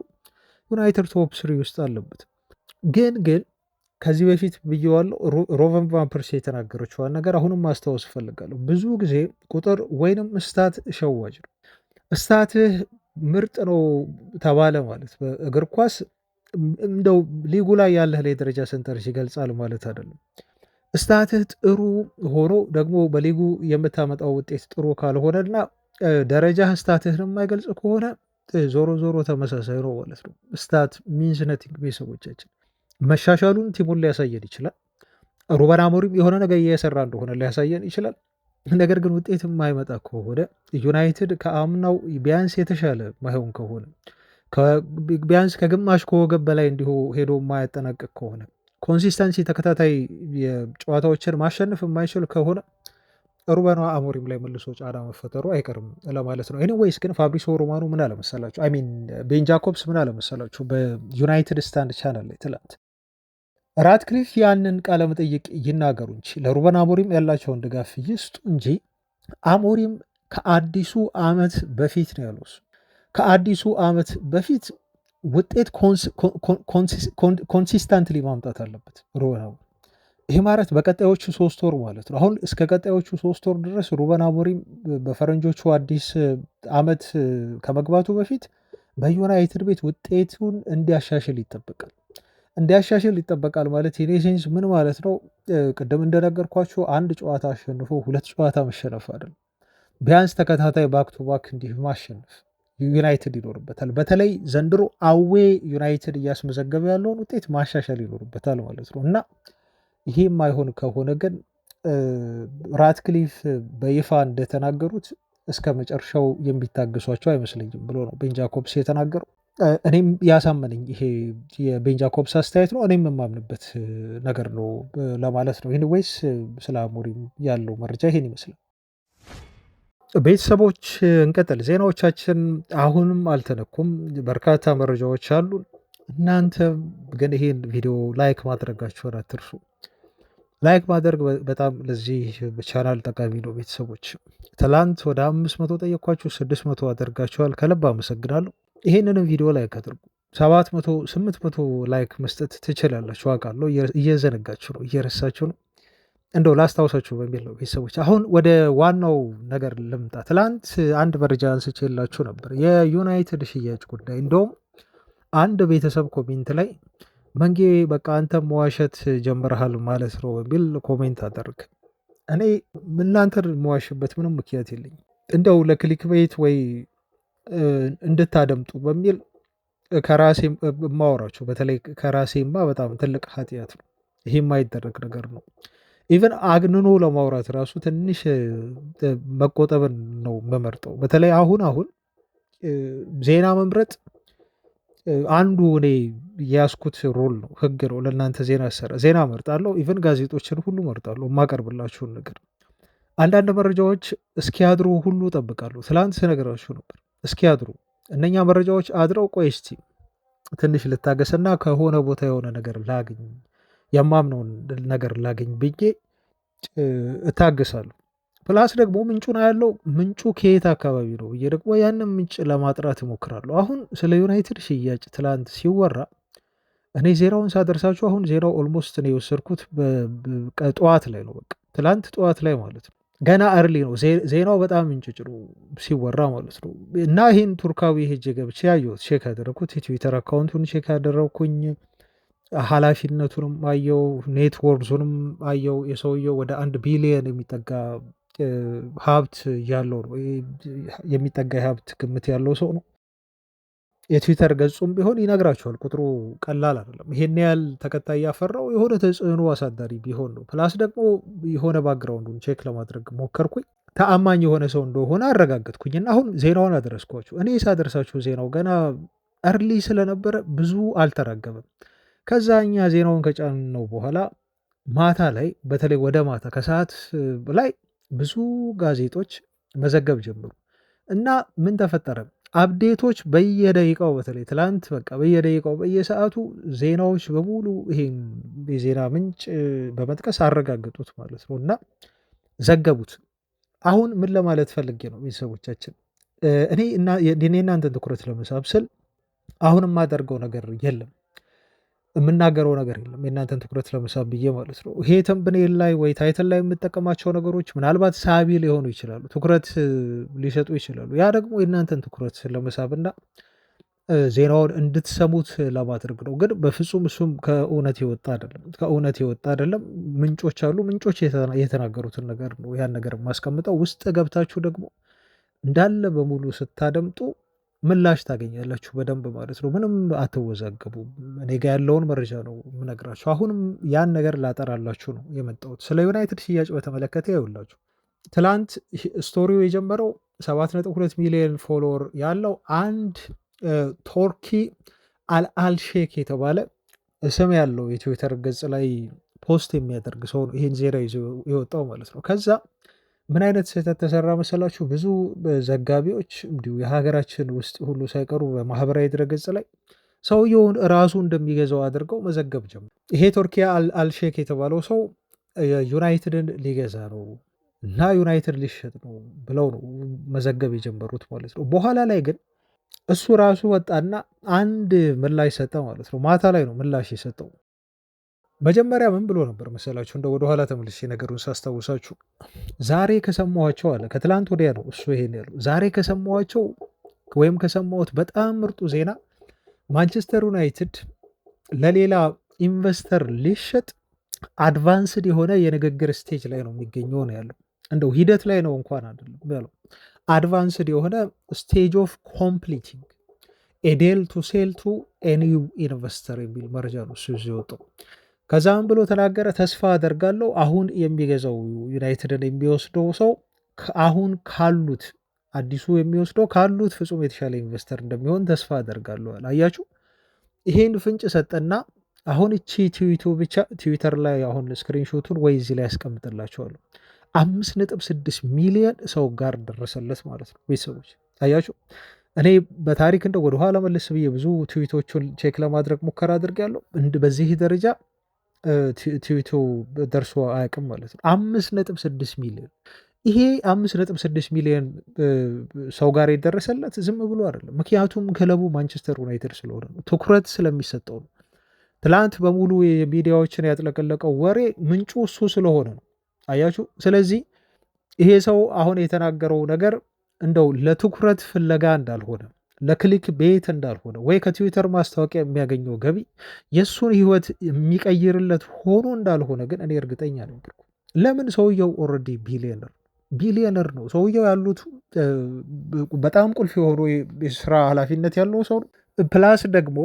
ዩናይትድ ቶፕ ስሪ ውስጥ አለበት። ግን ከዚህ በፊት ብየዋለሁ፣ ሮቨን ቫን ፐርሲ የተናገረችዋን ነገር አሁንም ማስታወስ እፈልጋለሁ። ብዙ ጊዜ ቁጥር ወይንም ስታት ሸዋጅ ነው። ስታትህ ምርጥ ነው ተባለ ማለት በእግር ኳስ እንደው ሊጉ ላይ ያለህ ላይ ደረጃ ሰንጠረዥ ይገልጻል ማለት አይደለም። ስታትህ ጥሩ ሆኖ ደግሞ በሊጉ የምታመጣው ውጤት ጥሩ ካልሆነና ደረጃ ስታትህን የማይገልጽ ከሆነ ዞሮ ዞሮ ተመሳሳይ ነው ማለት ነው። ስታት ሚንስ ነቲንግ። ቤተሰቦቻችን መሻሻሉን ቲሙን ሊያሳየን ይችላል። ሩበን አሞሪም የሆነ ነገር እየሰራ እንደሆነ ሊያሳየን ይችላል። ነገር ግን ውጤት የማይመጣ ከሆነ ዩናይትድ ከአምናው ቢያንስ የተሻለ ማይሆን ከሆነ ቢያንስ ከግማሽ ከወገብ በላይ እንዲሁ ሄዶ የማያጠናቅቅ ከሆነ ኮንሲስተንሲ ተከታታይ የጨዋታዎችን ማሸነፍ የማይችል ከሆነ ሩበን አሞሪም ላይ መልሶ ጫና መፈጠሩ አይቀርም ለማለት ነው። ኤኒዌይስ ግን ፋብሪሶ ሮማኖ ምን አለመሰላችሁ፣ ቤን ጃኮብስ ምን አለመሰላችሁ በዩናይትድ ስታንድ ቻናል ላይ ትላንት ራትክሊፍ ያንን ቃለ መጠይቅ ይናገሩ እንጂ ለሩበን አሞሪም ያላቸውን ድጋፍ ይስጡ እንጂ አሞሪም ከአዲሱ ዓመት በፊት ነው ያለው። ከአዲሱ ዓመት በፊት ውጤት ኮንሲስታንትሊ ማምጣት አለበት ሩበን አሞሪም። ይህ ማለት በቀጣዮቹ 3 ወር ማለት ነው። አሁን እስከ ቀጣዮቹ 3 ወር ድረስ ሩበን አሞሪም በፈረንጆቹ አዲስ ዓመት ከመግባቱ በፊት በዩናይትድ ቤት ውጤቱን እንዲያሻሽል ይጠበቃል ማለት የኔሴንስ ምን ማለት ነው? ቅድም እንደነገርኳችሁ አንድ ጨዋታ አሸንፎ 2 ጨዋታ መሸነፍ አይደለም፣ ቢያንስ ተከታታይ ባክ ቱ ባክ እንዲህ ማሸነፍ ዩናይትድ ይኖርበታል። በተለይ ዘንድሮ አዌ ዩናይትድ እያስመዘገበ ያለውን ውጤት ማሻሻል ይኖርበታል ማለት ነው። እና ይሄ የማይሆን ከሆነ ግን ራትክሊፍ በይፋ እንደተናገሩት እስከ መጨረሻው የሚታገሷቸው አይመስለኝም ብሎ ነው ቤን ጃኮብስ የተናገረው። እኔም ያሳመነኝ ይሄ የቤን ጃኮብስ አስተያየት ነው። እኔም የማምንበት ነገር ነው ለማለት ነው። ኤኒዌይስ ስለ አሞሪም ያለው መረጃ ይሄን ይመስላል። ቤተሰቦች እንቀጥል። ዜናዎቻችን አሁንም አልተነኩም። በርካታ መረጃዎች አሉ። እናንተ ግን ይሄን ቪዲዮ ላይክ ማድረጋችሁን አትርሱ። ላይክ ማድረግ በጣም ለዚህ ቻናል ጠቃሚ ነው። ቤተሰቦች ትላንት ወደ 500 ጠየኳችሁ፣ 600 አደርጋችኋል። ከልብ አመሰግናለሁ። ይሄንንም ቪዲዮ ላይክ አድርጉ። 700 800 ላይክ መስጠት ትችላላችሁ። አውቃለሁ እየዘነጋችሁ ነው፣ እየረሳችሁ ነው። እንደው ላስታውሳችሁ በሚል ነው። ቤተሰቦች አሁን ወደ ዋናው ነገር ልምጣ። ትላንት አንድ መረጃ አንስቼላችሁ ነበር፣ የዩናይትድ ሽያጭ ጉዳይ። እንደውም አንድ ቤተሰብ ኮሜንት ላይ መንጌ በቃ አንተ መዋሸት ጀምረሃል ማለት ነው በሚል ኮሜንት አደርግ። እኔ እናንተን መዋሽበት ምንም ምክንያት የለኝም። እንደው ለክሊክ ቤት ወይ እንድታደምጡ በሚል ከራሴ ማወራችሁ፣ በተለይ ከራሴማ በጣም ትልቅ ኃጢአት ነው። ይሄ የማይደረግ ነገር ነው። ኢቨን አግንኖ ለማውራት ራሱ ትንሽ መቆጠብን ነው መመርጠው። በተለይ አሁን ዜና መምረጥ አንዱ እኔ የያዝኩት ሮል ነው፣ ህግ ነው። ለእናንተ ዜና መርጣለሁ። ኢቨን ጋዜጦችን ሁሉ መርጣለሁ፣ የማቀርብላችሁን ነገር። አንዳንድ መረጃዎች እስኪያድሩ ሁሉ እጠብቃለሁ። ትላንት ስነግራችሁ ነበር፣ እስኪያድሩ እነኛ መረጃዎች አድረው ቆይ እስቲ ትንሽ ልታገስና ከሆነ ቦታ የሆነ ነገር ላግኝ፣ የማምነውን ነገር ላገኝ ብዬ እታገሳለሁ። ፕላስ ደግሞ ምንጩን ያለው ምንጩ ከየት አካባቢ ነው ብዬ ደግሞ ያንን ምንጭ ለማጥራት እሞክራለሁ። አሁን ስለ ዩናይትድ ሽያጭ ትላንት ሲወራ እኔ ዜናውን ሳደርሳችሁ፣ አሁን ዜናው ኦልሞስት ነው የወሰድኩት ጠዋት ላይ ነው። በቃ ትላንት ጠዋት ላይ ማለት ነው። ገና እርሊ ነው ዜናው በጣም እንጭጭ ነው ሲወራ ማለት ነው። እና ይህን ቱርካዊ ሄጄ ገብቼ ያየሁት ቼክ ያደረግኩት የትዊተር አካውንቱን ቼክ ያደረግኩኝ ኃላፊነቱንም አየው ኔትወርዙንም አየው። የሰውየው ወደ 1 ቢሊየን የሚጠጋ ሀብት ያለው ነው የሚጠጋ የሀብት ግምት ያለው ሰው ነው። የትዊተር ገጹም ቢሆን ይነግራቸዋል። ቁጥሩ ቀላል አይደለም። ይሄን ያህል ተከታይ ያፈራው የሆነ ተጽዕኖ አሳዳሪ ቢሆን ነው። ፕላስ ደግሞ የሆነ ባክግራውንዱን ቼክ ለማድረግ ሞከርኩኝ። ተአማኝ የሆነ ሰው እንደሆነ አረጋገጥኩኝ እና አሁን ዜናውን አደረስኳችሁ። እኔ ሳደርሳችሁ ዜናው ገና እርሊ ስለነበረ ብዙ አልተራገበም። ከዛ እኛ ዜናውን ከጫንነው በኋላ ማታ ላይ በተለይ ወደ ማታ ከሰዓት ላይ ብዙ ጋዜጦች መዘገብ ጀመሩ እና ምን ተፈጠረ? አፕዴቶች በየደቂቃው በተለይ ትላንት በቃ በየደቂቃው በየሰዓቱ ዜናዎች በሙሉ ይሄን የዜና ምንጭ በመጥቀስ አረጋገጡት ማለት ነው እና ዘገቡት። አሁን ምን ለማለት ፈልጌ ነው ቤተሰቦቻችን፣ እኔ እናንተን ትኩረት ለመሳብ ስል አሁን የማደርገው ነገር የለም፣ የምናገረው ነገር የለም የእናንተን ትኩረት ለመሳብ ብዬ ማለት ነው። ይሄ ተምብኔል ላይ ወይ ታይትል ላይ የምጠቀማቸው ነገሮች ምናልባት ሳቢ ሊሆኑ ይችላሉ፣ ትኩረት ሊሰጡ ይችላሉ። ያ ደግሞ የእናንተን ትኩረት ለመሳብ እና ዜናውን እንድትሰሙት ለማድረግ ነው። ግን በፍጹም እሱም ከእውነት የወጣ አይደለም፣ ከእውነት የወጣ አይደለም። ምንጮች አሉ፣ ምንጮች የተናገሩትን ነገር ነው ያን ነገር የማስቀምጠው። ውስጥ ገብታችሁ ደግሞ እንዳለ በሙሉ ስታደምጡ ምላሽ ታገኛላችሁ በደንብ ማለት ነው። ምንም አትወዛገቡ። እኔ ጋ ያለውን መረጃ ነው የምነግራችሁ። አሁንም ያን ነገር ላጠራላችሁ ነው የመጣሁት። ስለ ዩናይትድ ሽያጭ በተመለከተ ይኸውላችሁ፣ ትላንት ስቶሪው የጀመረው 7.2 ሚሊዮን ፎሎወር ያለው አንድ ቶርኪ አልአልሼክ የተባለ ስም ያለው የትዊተር ገጽ ላይ ፖስት የሚያደርግ ሰው ነው ይህን ዜና ይዞ የወጣው ማለት ነው። ከዛ ምን አይነት ስህተት ተሰራ መሰላችሁ? ብዙ ዘጋቢዎች እንዲሁ የሀገራችን ውስጥ ሁሉ ሳይቀሩ በማህበራዊ ድረገጽ ላይ ሰውየውን ራሱ እንደሚገዛው አድርገው መዘገብ ጀመሩ። ይሄ ቱርኪያ አልሼክ የተባለው ሰው ዩናይትድን ሊገዛ ነው እና ዩናይትድ ሊሸጥ ነው ብለው ነው መዘገብ የጀመሩት ማለት ነው። በኋላ ላይ ግን እሱ ራሱ ወጣና አንድ ምላሽ ሰጠ ማለት ነው። ማታ ላይ ነው ምላሽ የሰጠው። መጀመሪያ ምን ብሎ ነበር መሰላችሁ? እንደ ወደኋላ ተመልሼ ነገሩን ሳስታውሳችሁ ዛሬ ከሰማኋቸው አለ፣ ከትላንት ወዲያ ነው እሱ ይሄን ያለው። ዛሬ ከሰማኋቸው ወይም ከሰማሁት በጣም ምርጡ ዜና ማንቸስተር ዩናይትድ ለሌላ ኢንቨስተር ሊሸጥ አድቫንስድ የሆነ የንግግር ስቴጅ ላይ ነው የሚገኘው ነው ያለው። እንደው ሂደት ላይ ነው እንኳን አይደለም ያለው፣ አድቫንስድ የሆነ ስቴጅ ኦፍ ኮምፕሊቲንግ ኤዴል ቱ ሴል ቱ ኤኒው ኢንቨስተር የሚል መረጃ ነው እሱ የወጣው። ከዛም ብሎ ተናገረ፣ ተስፋ አደርጋለሁ አሁን የሚገዛው ዩናይትድን የሚወስደው ሰው አሁን ካሉት አዲሱ የሚወስደው ካሉት ፍጹም የተሻለ ኢንቨስተር እንደሚሆን ተስፋ አደርጋለሁ። አያችሁ፣ ይሄን ፍንጭ ሰጠና አሁን እቺ ትዊቱ ብቻ ትዊተር ላይ አሁን ስክሪንሾቱን ወይ እዚህ ላይ ያስቀምጥላቸዋለሁ 5.6 ሚሊዮን ሰው ጋር ደረሰለት ማለት ነው። ቤተሰቦች አያችሁ፣ እኔ በታሪክ እንደ ወደኋላ መለስ ብዬ ብዙ ትዊቶቹን ቼክ ለማድረግ ሙከራ አድርጌያለሁ። በዚህ ደረጃ ትዊቱ ደርሶ አያውቅም ማለት ነው። 5.6 ሚሊዮን። ይሄ 5.6 ሚሊዮን ሰው ጋር የደረሰለት ዝም ብሎ አይደለም። ምክንያቱም ክለቡ ማንቸስተር ዩናይትድ ስለሆነ ነው፣ ትኩረት ስለሚሰጠው ነው። ትላንት በሙሉ የሚዲያዎችን ያጥለቀለቀው ወሬ ምንጩ እሱ ስለሆነ ነው። አያችሁ። ስለዚህ ይሄ ሰው አሁን የተናገረው ነገር እንደው ለትኩረት ፍለጋ እንዳልሆነ፣ ለክሊክ ቤት እንዳልሆነ፣ ወይ ከትዊተር ማስታወቂያ የሚያገኘው ገቢ የእሱን ህይወት የሚቀይርለት ሆኖ እንዳልሆነ ግን እኔ እርግጠኛ ነበርኩ። ለምን? ሰውየው ኦልሬዲ ቢሊየነር ነው። ሰውየው ያሉት በጣም ቁልፍ የሆኑ የስራ ኃላፊነት ያለው ሰው ነው። ፕላስ ደግሞ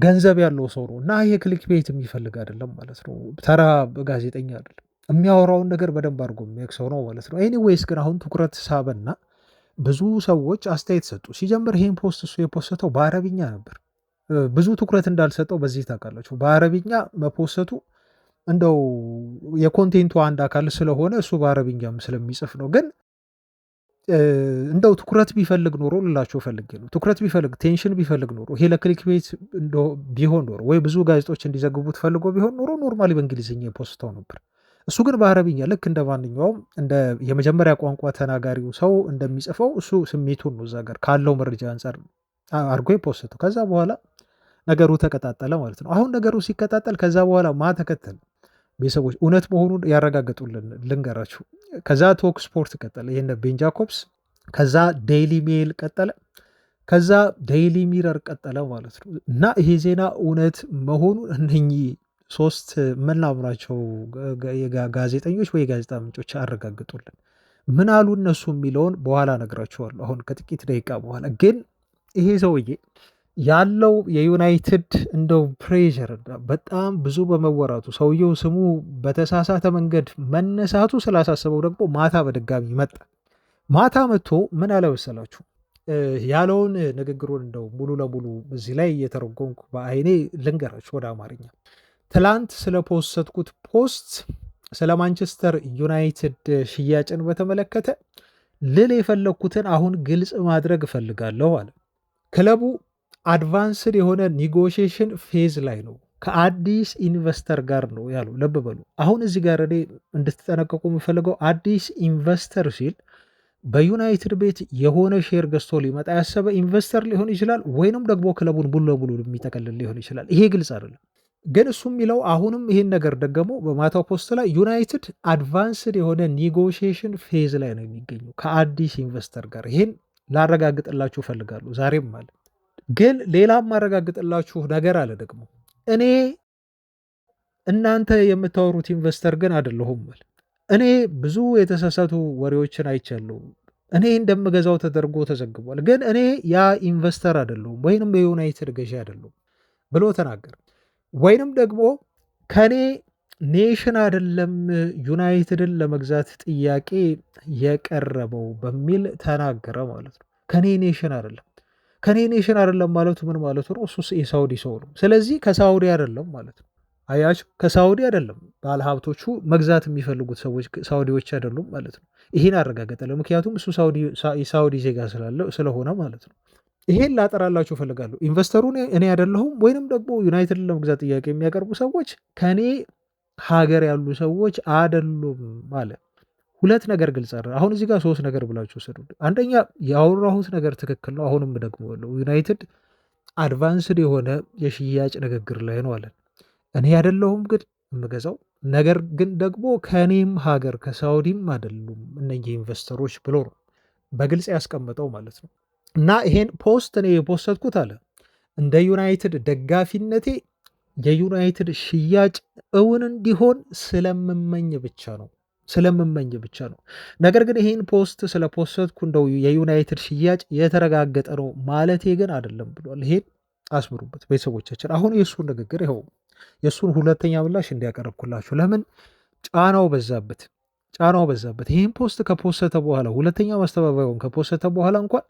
ገንዘብ ያለው ሰው ነው እና ይሄ ክሊክ ቤት የሚፈልግ አይደለም ማለት ነው። ተራ ጋዜጠኛ አይደለም። የሚያወራውን ነገር በደንብ አድርጎ የሚያውቅ ሰው ነው ማለት ነው። ኤኒዌይስ ግን አሁን ትኩረት ሳበና ብዙ ሰዎች አስተያየት ሰጡ። ሲጀምር ይሄን ፖስት እሱ የፖስተው በአረብኛ ነበር። ብዙ ትኩረት እንዳልሰጠው በዚህ ታውቃላችሁ። በአረብኛ መፖሰቱ እንደው የኮንቴንቱ አንድ አካል ስለሆነ እሱ በአረብኛም ስለሚጽፍ ነው። ግን እንደው ትኩረት ቢፈልግ ኖሮ ልላቸው ፈልጌ ነው። ትኩረት ቢፈልግ ቴንሽን ቢፈልግ ኖሮ ይሄ ለክሊክ ቤት ቢሆን ኖሮ ወይ ብዙ ጋዜጦች እንዲዘግቡት ፈልጎ ቢሆን ኖሮ ኖርማሊ በእንግሊዝኛ የፖስተው ነበር። እሱ ግን በአረብኛ ልክ እንደ ማንኛውም እንደ የመጀመሪያ ቋንቋ ተናጋሪው ሰው እንደሚጽፈው እሱ ስሜቱን ነው እዛ ጋር ካለው መረጃ አንጻር አድርጎ የፖስተው። ከዛ በኋላ ነገሩ ተቀጣጠለ ማለት ነው። አሁን ነገሩ ሲቀጣጠል ከዛ በኋላ ማ ተከተለ? ቤተሰቦች እውነት መሆኑን ያረጋግጡልን ልንገራችሁ። ከዛ ቶክ ስፖርት ቀጠለ፣ ይሄን ቤን ጃኮብስ። ከዛ ዴይሊ ሜል ቀጠለ፣ ከዛ ዴይሊ ሚረር ቀጠለ ማለት ነው። እና ይሄ ዜና እውነት መሆኑን እነኚህ ሶስት ምናምናቸው ጋዜጠኞች ወይ ጋዜጣ ምንጮች አረጋግጡልን። ምን አሉ እነሱ የሚለውን በኋላ ነግራችኋለሁ፣ አሁን ከጥቂት ደቂቃ በኋላ። ግን ይሄ ሰውዬ ያለው የዩናይትድ እንደው ፕሬዠር በጣም ብዙ በመወራቱ ሰውየው ስሙ በተሳሳተ መንገድ መነሳቱ ስላሳሰበው ደግሞ ማታ በድጋሚ መጣ። ማታ መጥቶ ምን አለ መሰላችሁ? ያለውን ንግግሩን እንደው ሙሉ ለሙሉ እዚህ ላይ እየተረጎምኩ በአይኔ ልንገራችሁ ወደ አማርኛ። ትላንት ስለ ፖስትኩት ፖስት ስለ ማንቸስተር ዩናይትድ ሽያጭን በተመለከተ ልል የፈለግኩትን አሁን ግልጽ ማድረግ እፈልጋለሁ አለ። ክለቡ አድቫንስድ የሆነ ኒጎሽዬሽን ፌዝ ላይ ነው ከአዲስ ኢንቨስተር ጋር ነው ያለው። ልብ በሉ። አሁን እዚህ ጋር እኔ እንድትጠነቀቁ የምፈልገው አዲስ ኢንቨስተር ሲል በዩናይትድ ቤት የሆነ ሼር ገዝቶ ሊመጣ ያሰበ ኢንቨስተር ሊሆን ይችላል፣ ወይንም ደግሞ ክለቡን ሙሉ ለሙሉ የሚጠቀልል ሊሆን ይችላል። ይሄ ግልጽ አይደለም። ግን እሱ የሚለው አሁንም ይሄን ነገር ደግሞ በማታው ፖስት ላይ ዩናይትድ አድቫንስድ የሆነ ኒጎሽዬሽን ፌዝ ላይ ነው የሚገኘው ከአዲስ ኢንቨስተር ጋር። ይሄን ላረጋግጥላችሁ እፈልጋለሁ ዛሬም አለ። ግን ሌላም ማረጋግጥላችሁ ነገር አለ ደግሞ። እኔ እናንተ የምታወሩት ኢንቨስተር ግን አይደለሁም። እኔ ብዙ የተሳሳቱ ወሬዎችን አይቻለሁ። እኔ እንደምገዛው ተደርጎ ተዘግቧል። ግን እኔ ያ ኢንቨስተር አይደለሁም ወይንም የዩናይትድ ገዢ አይደለሁም ብሎ ተናገረ። ወይንም ደግሞ ከኔ ኔሽን አይደለም ዩናይትድን ለመግዛት ጥያቄ የቀረበው በሚል ተናገረ ማለት ነው። ከኔ ኔሽን አይደለም። ከኔ ኔሽን አይደለም ማለቱ ምን ማለቱ ነው? እሱ የሳውዲ ሰው ነው። ስለዚህ ከሳውዲ አይደለም ማለት ነው። አያችሁ፣ ከሳውዲ አይደለም። ባለሀብቶቹ መግዛት የሚፈልጉት ሰዎች ሳውዲዎች አይደሉም ማለት ነው። ይሄን አረጋገጠለ። ምክንያቱም እሱ የሳውዲ ዜጋ ስለሆነ ማለት ነው። ይሄን ላጠራላችሁ እፈልጋለሁ። ኢንቨስተሩ እኔ አይደለሁም፣ ወይንም ደግሞ ዩናይትድን ለመግዛት ጥያቄ የሚያቀርቡ ሰዎች ከኔ ሀገር ያሉ ሰዎች አይደሉም ማለት። ሁለት ነገር ግልጽ አለ። አሁን እዚህ ጋር ሶስት ነገር ብላችሁ ወሰዱ። አንደኛ ያወራሁት ነገር ትክክል ነው። አሁንም ደግሞ ዩናይትድ አድቫንስድ የሆነ የሽያጭ ንግግር ላይ ነው አለን። እኔ አይደለሁም ግን የምገዛው፣ ነገር ግን ደግሞ ከእኔም ሀገር ከሳውዲም አይደሉም እነዚህ ኢንቨስተሮች ብሎ ነው በግልጽ ያስቀመጠው ማለት ነው። እና ይሄን ፖስት እኔ የፖስተትኩት አለ እንደ ዩናይትድ ደጋፊነቴ የዩናይትድ ሽያጭ እውን እንዲሆን ስለምመኝ ብቻ ነው። ነገር ግን ይሄን ፖስት ስለ ፖስተትኩ እንደው የዩናይትድ ሽያጭ የተረጋገጠ ነው ማለቴ ግን አይደለም ብሏል። ይሄን አስምሩበት ቤተሰቦቻችን። አሁን የእሱን ንግግር ይኸው የእሱን ሁለተኛ ምላሽ እንዲያቀረብኩላችሁ። ለምን ጫናው በዛበት። ይህን ፖስት ከፖስተተ በኋላ ሁለተኛ ማስተባበያውን ከፖስተተ በኋላ እንኳን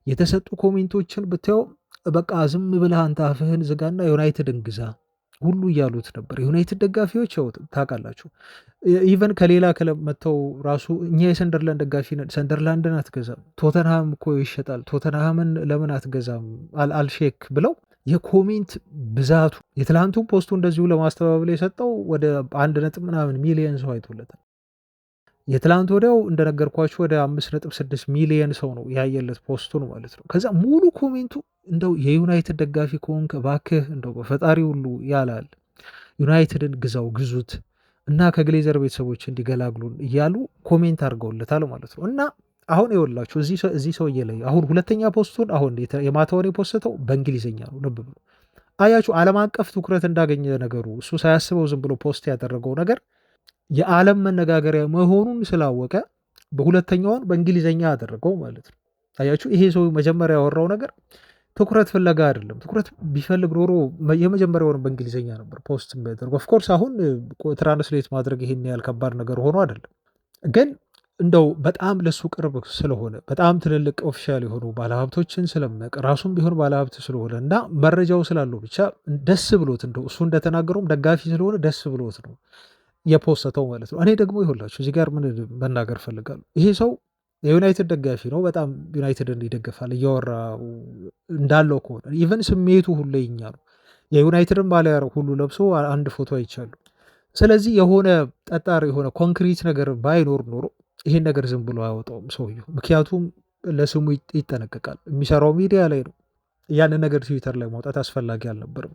የተሰጡ ኮሜንቶችን ብታየው በቃ ዝም ብለህ አንተ አፍህን ዝጋና ዩናይትድን ግዛ ሁሉ እያሉት ነበር። የዩናይትድ ደጋፊዎች ያው ታውቃላችሁ፣ ኢቨን ከሌላ ክለብ መጥተው ራሱ እኛ የሰንደርላንድ ደጋፊ ነን፣ ሰንደርላንድን አትገዛም፣ ቶተንሃም እኮ ይሸጣል፣ ቶተንሃምን ለምን አትገዛም አልሼክ ብለው የኮሜንት ብዛቱ። የትላንቱን ፖስቱ እንደዚሁ ለማስተባበል የሰጠው ወደ 1 ሚሊዮን ሰው አይቶለታል። የትላንት ወዲያው እንደነገርኳችሁ ወደ 5.6 ሚሊዮን ሰው ነው ያየለት ፖስቱን ማለት ነው። ከዛ ሙሉ ኮሜንቱ እንደው የዩናይትድ ደጋፊ ከሆንክ እባክህ እንደው በፈጣሪ ሁሉ ያላል ዩናይትድን ግዛው፣ ግዙት እና ከግሌዘር ቤተሰቦች እንዲገላግሉን እያሉ ኮሜንት አድርገውለታል ማለት ነው። እና አሁን ይኸውላችሁ እዚህ ሰውዬ ላይ አሁን ሁለተኛ ፖስቱን አሁን የማታውን የፖስተው በእንግሊዝኛ ነው። ልብ ብሎ አያችሁ፣ ዓለም አቀፍ ትኩረት እንዳገኘ ነገሩ እሱ ሳያስበው ዝም ብሎ ፖስት ያደረገው ነገር የዓለም መነጋገሪያ መሆኑን ስላወቀ በሁለተኛውን በእንግሊዝኛ ያደረገው ማለት ነው። አያችሁ፣ ይሄ ሰው መጀመሪያ ያወራው ነገር ትኩረት ፍለጋ አይደለም። ትኩረት ቢፈልግ ኖሮ የመጀመሪያውን በእንግሊዝኛ ነበር ፖስት የሚያደርገው። ኦፍኮርስ አሁን ትራንስሌት ማድረግ ይሄን ያህል ከባድ ነገር ሆኖ አይደለም፣ ግን እንደው በጣም ለሱ ቅርብ ስለሆነ በጣም ትልልቅ ኦፊሻል የሆኑ ባለሀብቶችን ስለሚያውቅ ራሱም ቢሆን ባለሀብት ስለሆነ እና መረጃው ስላለው ብቻ ደስ ብሎት እንደው እሱ እንደተናገረውም ደጋፊ ስለሆነ ደስ ብሎት ነው የፖስተው ማለት ነው። እኔ ደግሞ ይኸውላችሁ እዚህ ጋር ምን መናገር ፈልጋለሁ። ይሄ ሰው የዩናይትድ ደጋፊ ነው፣ በጣም ዩናይትድን ይደግፋል። እያወራ እንዳለው ከሆነ ኢቨን ስሜቱ ሁሉ የኛ ነው። የዩናይትድን ባሊያ ሁሉ ለብሶ አንድ ፎቶ አይቻሉ። ስለዚህ የሆነ ጠጣር የሆነ ኮንክሪት ነገር ባይኖር ኖሮ ይሄን ነገር ዝም ብሎ አያወጣውም ሰውየው። ምክንያቱም ለስሙ ይጠነቀቃል። የሚሰራው ሚዲያ ላይ ነው። ያንን ነገር ትዊተር ላይ ማውጣት አስፈላጊ አልነበርም።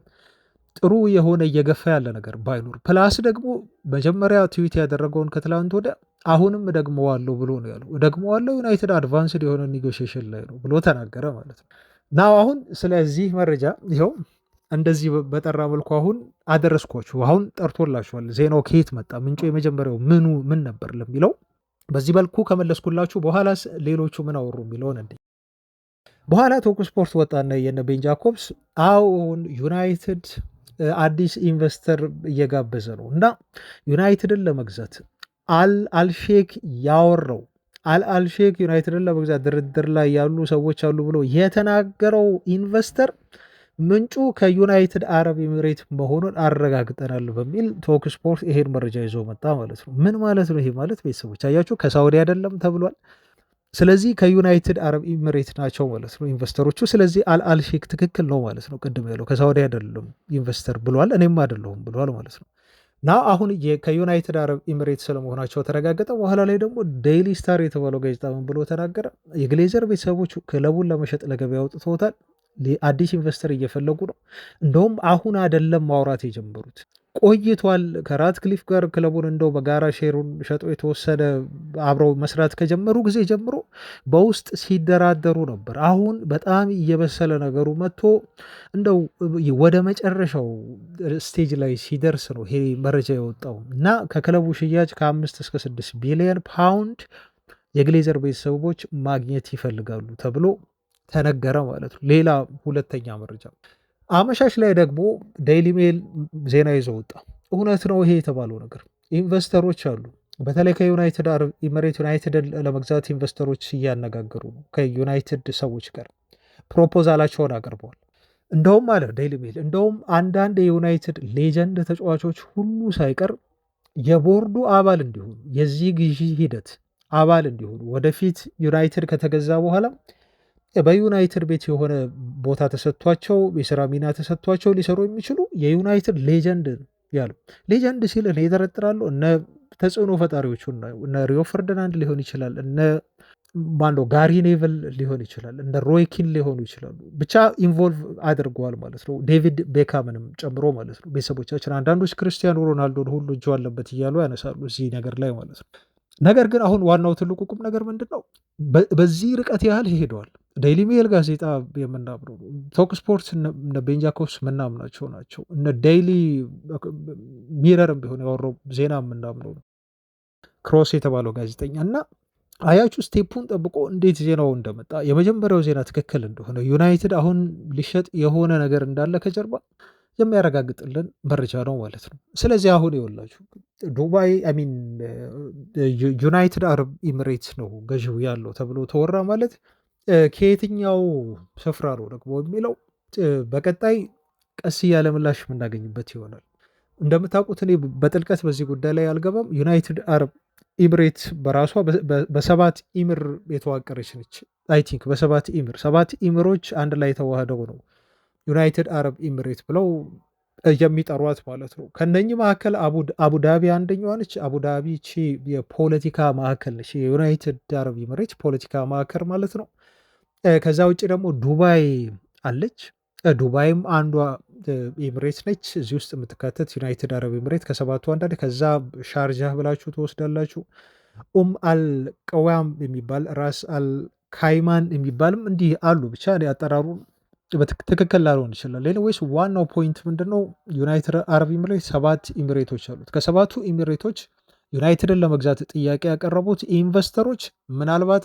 ጥሩ የሆነ እየገፋ ያለ ነገር ባይኖር ፕላስ ደግሞ መጀመሪያ ትዊት ያደረገውን ከትላንት ወደ አሁንም እደግመዋለሁ ብሎ ነው ያለው። እደግመዋለሁ ዩናይትድ አድቫንስድ የሆነ ኔጎሽዬሽን ላይ ነው ብሎ ተናገረ ማለት ነው። ናው አሁን ስለዚህ መረጃ ይኸው እንደዚህ በጠራ መልኩ አሁን አደረስኳችሁ። አሁን ጠርቶላችኋል። ዜናው ከየት መጣ፣ ምንጩ የመጀመሪያው ምን ነበር ለሚለው በዚህ መልኩ ከመለስኩላችሁ በኋላስ ሌሎቹ ምን አወሩ የሚለውን እንዴ በኋላ ቶክ ስፖርት ወጣና የነ ቤን ጃኮብስ አሁን ዩናይትድ አዲስ ኢንቨስተር እየጋበዘ ነው እና ዩናይትድን ለመግዛት አልሼክ ያወራው አልሼክ ዩናይትድን ለመግዛት ድርድር ላይ ያሉ ሰዎች አሉ ብሎ የተናገረው ኢንቨስተር ምንጩ ከዩናይትድ አረብ ኤሚሬት መሆኑን አረጋግጠናል በሚል ቶክ ስፖርት ይሄን መረጃ ይዞ መጣ ማለት ነው። ምን ማለት ነው ይሄ? ማለት ቤተሰቦች አያችሁ ከሳውዲ አይደለም ተብሏል። ስለዚህ ከዩናይትድ አረብ ኤሚሬት ናቸው ማለት ነው ኢንቨስተሮቹ። ስለዚህ አልሼክ ትክክል ነው ማለት ነው። ቅድም ያለው ከሳውዲ አይደለም ኢንቨስተር ብሏል፣ እኔም አይደለሁም ብሏል ማለት ነው። ና አሁን ከዩናይትድ አረብ ኤሚሬት ስለመሆናቸው ተረጋገጠ። በኋላ ላይ ደግሞ ዴይሊ ስታር የተባለው ጋዜጣ ምን ብሎ ተናገረ? የግሌዘር ቤተሰቦች ክለቡን ለመሸጥ ለገበያ አውጥተውታል። አዲስ ኢንቨስተር እየፈለጉ ነው። እንደውም አሁን አይደለም ማውራት የጀመሩት ቆይቷል። ከራትክሊፍ ጋር ክለቡን እንደው በጋራ ሼሩን ሸጦ የተወሰነ አብረው መስራት ከጀመሩ ጊዜ ጀምሮ በውስጥ ሲደራደሩ ነበር። አሁን በጣም እየበሰለ ነገሩ መጥቶ እንደው ወደ መጨረሻው ስቴጅ ላይ ሲደርስ ነው ይሄ መረጃ የወጣው እና ከክለቡ ሽያጭ ከ5 እስከ 6 ቢሊዮን ፓውንድ የግሌዘር ቤተሰቦች ማግኘት ይፈልጋሉ ተብሎ ተነገረ ማለት ነው። ሌላ ሁለተኛ መረጃ አመሻሽ ላይ ደግሞ ዴይሊ ሜል ዜና ይዞ ወጣ። እውነት ነው ይሄ የተባለው ነገር። ኢንቨስተሮች አሉ፣ በተለይ ከዩናይትድ አረብ ኤሚሬት ዩናይትድን ለመግዛት ኢንቨስተሮች እያነጋገሩ ነው። ከዩናይትድ ሰዎች ጋር ፕሮፖዛላቸውን አቅርበዋል። እንደውም አለ ዴይሊ ሜል፣ እንደውም አንዳንድ የዩናይትድ ሌጀንድ ተጫዋቾች ሁሉ ሳይቀር የቦርዱ አባል እንዲሆኑ የዚህ ግዢ ሂደት አባል እንዲሆኑ ወደፊት ዩናይትድ ከተገዛ በኋላ በዩናይትድ ቤት የሆነ ቦታ ተሰጥቷቸው የስራ ሚና ተሰጥቷቸው ሊሰሩ የሚችሉ የዩናይትድ ሌጀንድ ያሉ ሌጀንድ ሲል እኔ ይጠረጥራሉ እነ ተጽዕኖ ፈጣሪዎቹ እነ ሪዮ ፈርዲናንድ ሊሆን ይችላል፣ እነ ማነው ጋሪ ኔቭል ሊሆን ይችላል፣ እነ ሮይኪን ሊሆኑ ይችላሉ። ብቻ ኢንቮልቭ አድርገዋል ማለት ነው፣ ዴቪድ ቤካምንም ጨምሮ ማለት ነው። ቤተሰቦቻችን አንዳንዶች ክርስቲያኖ ሮናልዶን ሁሉ እጁ አለበት እያሉ ያነሳሉ እዚህ ነገር ላይ ማለት ነው። ነገር ግን አሁን ዋናው ትልቁ ቁም ነገር ምንድን ነው? በዚህ ርቀት ያህል ሄደዋል። ዴይሊ ሜል ጋዜጣ የምናምነው ነው። ቶክ ስፖርት እነ ቤን ጃኮብስ ምናምናቸው ናቸው። እነ ዴይሊ ሚረርም ቢሆን ያወራው ዜና የምናምነው ነው። ክሮስ የተባለው ጋዜጠኛ እና አያችሁ ስቴፑን ጠብቆ እንዴት ዜናው እንደመጣ የመጀመሪያው ዜና ትክክል እንደሆነ ዩናይትድ አሁን ሊሸጥ የሆነ ነገር እንዳለ ከጀርባ የሚያረጋግጥልን መረጃ ነው ማለት ነው። ስለዚህ አሁን ይኸውላችሁ ዱባይ ሚን ዩናይትድ አረብ ኤሚሬትስ ነው ገዢው ያለው ተብሎ ተወራ ማለት ከየትኛው ስፍራ ነው ደግሞ የሚለው በቀጣይ ቀስ እያለ ምላሽ የምናገኝበት ይሆናል። እንደምታውቁት እኔ በጥልቀት በዚህ ጉዳይ ላይ አልገባም። ዩናይትድ አረብ ኤሚሬትስ በራሷ በ7 ኢምር የተዋቀረች ነች። አይ ቲንክ ሰባት ኢምሮች አንድ ላይ ተዋህደው ነው ዩናይትድ አረብ ኤሚሬት ብለው የሚጠሯት ማለት ነው። ከነኚህ መካከል አቡዳቢ አንደኛዋ ነች። አቡዳቢ የፖለቲካ ማዕከል ነች፣ የዩናይትድ አረብ ኤሚሬት ፖለቲካ ማዕከል ማለት ነው። ከዛ ውጭ ደግሞ ዱባይ አለች። ዱባይም አንዷ ኤሚሬት ነች፣ እዚህ ውስጥ የምትካተት ዩናይትድ አረብ ኤሚሬት ከሰባቱ አንዳንድ። ከዛ ሻርጃ ብላችሁ ትወስዳላችሁ። አልቀዋም የሚባል ራስ አልካይማን የሚባልም እንዲህ አሉ። ብቻ አጠራሩ ትክክል ላልሆን ይችላል። ሌላወይስ ዋናው ፖይንት ምንድነው? ዩናይትድ አረብ ኤሚሬት 7 ኤሚሬቶች አሉት። ከሰባቱ ኤሚሬቶች ዩናይትድን ለመግዛት ጥያቄ ያቀረቡት ኢንቨስተሮች ምናልባት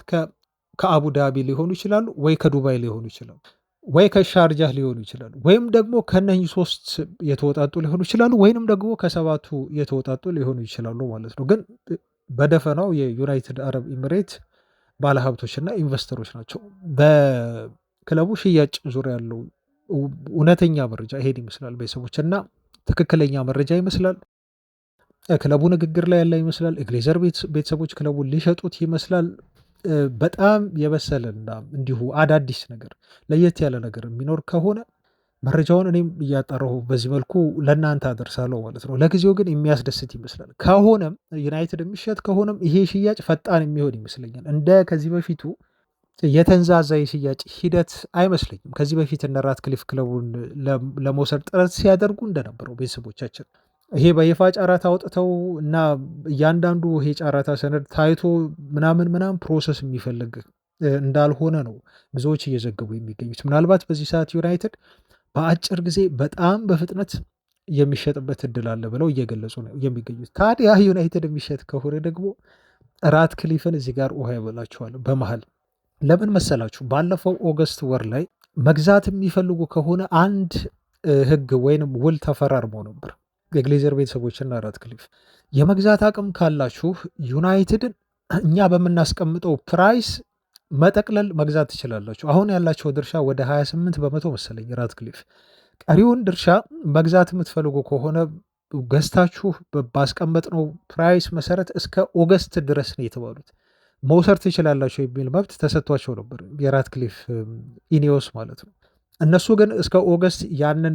ከአቡዳቢ ሊሆኑ ይችላሉ፣ ወይ ከዱባይ ሊሆኑ ይችላሉ፣ ወይ ከሻርጃህ ሊሆኑ ይችላሉ፣ ወይም ደግሞ ከነኚህ 3 የተወጣጡ ሊሆኑ ይችላሉ፣ ወይንም ደግሞ ከሰባቱ የተወጣጡ ሊሆኑ ይችላሉ ማለት ነው። ግን በደፈናው የዩናይትድ አረብ ኤሚሬት ባለሀብቶችና ኢንቨስተሮች ናቸው። በክለቡ ሽያጭ ዙሪያ ያለው እውነተኛ መረጃ ይሄን ይመስላል ቤተሰቦች፣ እና ትክክለኛ መረጃ ይመስላል። ክለቡ ንግግር ላይ ያለ ይመስላል። ግሌዘር ቤተሰቦች ክለቡን ሊሸጡት ይመስላል። በጣም የበሰለና እንዲሁ አዳዲስ ነገር ለየት ያለ ነገር የሚኖር ከሆነ መረጃውን እኔም እያጠራሁ በዚህ መልኩ ለእናንተ አደርሳለሁ ማለት ነው። ለጊዜው ግን የሚያስደስት ይመስላል። ከሆነም ዩናይትድ የሚሸጥ ከሆነም ይሄ ሽያጭ ፈጣን የሚሆን ይመስለኛል። እንደ ከዚህ በፊቱ የተንዛዛ የሽያጭ ሂደት አይመስለኝም። ከዚህ በፊት እነ ራትክሊፍ ክለቡን ለመውሰድ ጥረት ሲያደርጉ እንደነበረው ቤተሰቦቻችን ይሄ በይፋ ጨረታ አውጥተው እና እያንዳንዱ ይሄ ጨረታ ሰነድ ታይቶ ምናምን ፕሮሰስ የሚፈልግ እንዳልሆነ ነው ብዙዎች እየዘገቡ የሚገኙት። ምናልባት በዚህ ሰዓት ዩናይትድ በአጭር ጊዜ በጣም በፍጥነት የሚሸጥበት እድል አለ ብለው እየገለጹ ነው የሚገኙት። ታዲያ ዩናይትድ የሚሸጥ ከሆነ ደግሞ ራትክሊፍን እዚህ ጋር ውሃ ይበላቸዋል በመሀል። ለምን መሰላችሁ? ባለፈው ኦገስት ወር ላይ መግዛት የሚፈልጉ ከሆነ አንድ ህግ ወይንም ውል ተፈራርመው ነበር የግሌዘር ቤተሰቦችና ራትክሊፍ። የመግዛት አቅም ካላችሁ ዩናይትድን እኛ በምናስቀምጠው ፕራይስ መጠቅለል መግዛት ትችላላችሁ። አሁን ያላቸው ድርሻ ወደ 28 በመቶ መሰለኝ ራትክሊፍ። ቀሪውን ድርሻ መግዛት የምትፈልጉ ከሆነ ገዝታችሁ ባስቀመጥነው ፕራይስ መሰረት እስከ ኦገስት ድረስ ነው የተባሉት መውሰድ ትችላላቸው የሚል መብት ተሰጥቷቸው ነበር የራትክሊፍ ኢኒዮስ ማለት ነው። እነሱ ግን እስከ ኦገስት ያንን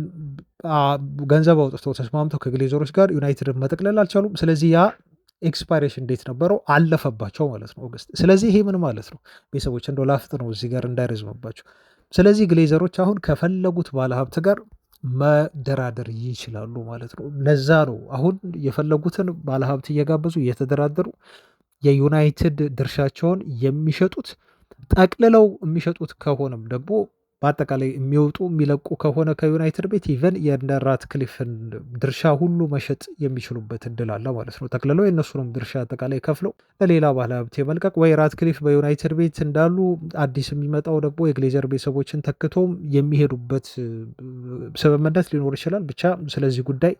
ገንዘብ አውጥተው ተስማምተው ከግሌዘሮች ጋር ዩናይትድን መጠቅለል አልቻሉም። ስለዚህ ያ ኤክስፓይሬሽን ዴት ነበረው አለፈባቸው ማለት ነው ኦገስት። ስለዚህ ይሄ ምን ማለት ነው ቤተሰቦች? እንደው ላፍጥ ነው እዚህ ጋር እንዳይረዝምባቸው። ስለዚህ ግሌዘሮች አሁን ከፈለጉት ባለሀብት ጋር መደራደር ይችላሉ ማለት ነው። ለዛ ነው አሁን የፈለጉትን ባለሀብት እየጋበዙ እየተደራደሩ የዩናይትድ ድርሻቸውን የሚሸጡት። ጠቅልለው የሚሸጡት ከሆነም ደግሞ በአጠቃላይ የሚወጡ የሚለቁ ከሆነ ከዩናይትድ ቤት ኢቨን የነ ራትክሊፍን ድርሻ ሁሉ መሸጥ የሚችሉበት እድል አለ ማለት ነው። ጠቅልለው የእነሱንም ድርሻ አጠቃላይ ከፍለው ለሌላ ባለሀብት የመልቀቅ ወይ ራትክሊፍ በዩናይትድ ቤት እንዳሉ አዲስ የሚመጣው ደግሞ የግሌዘር ቤተሰቦችን ተክቶም የሚሄዱበት ስምምነት ሊኖር ይችላል። ብቻ ስለዚህ ጉዳይ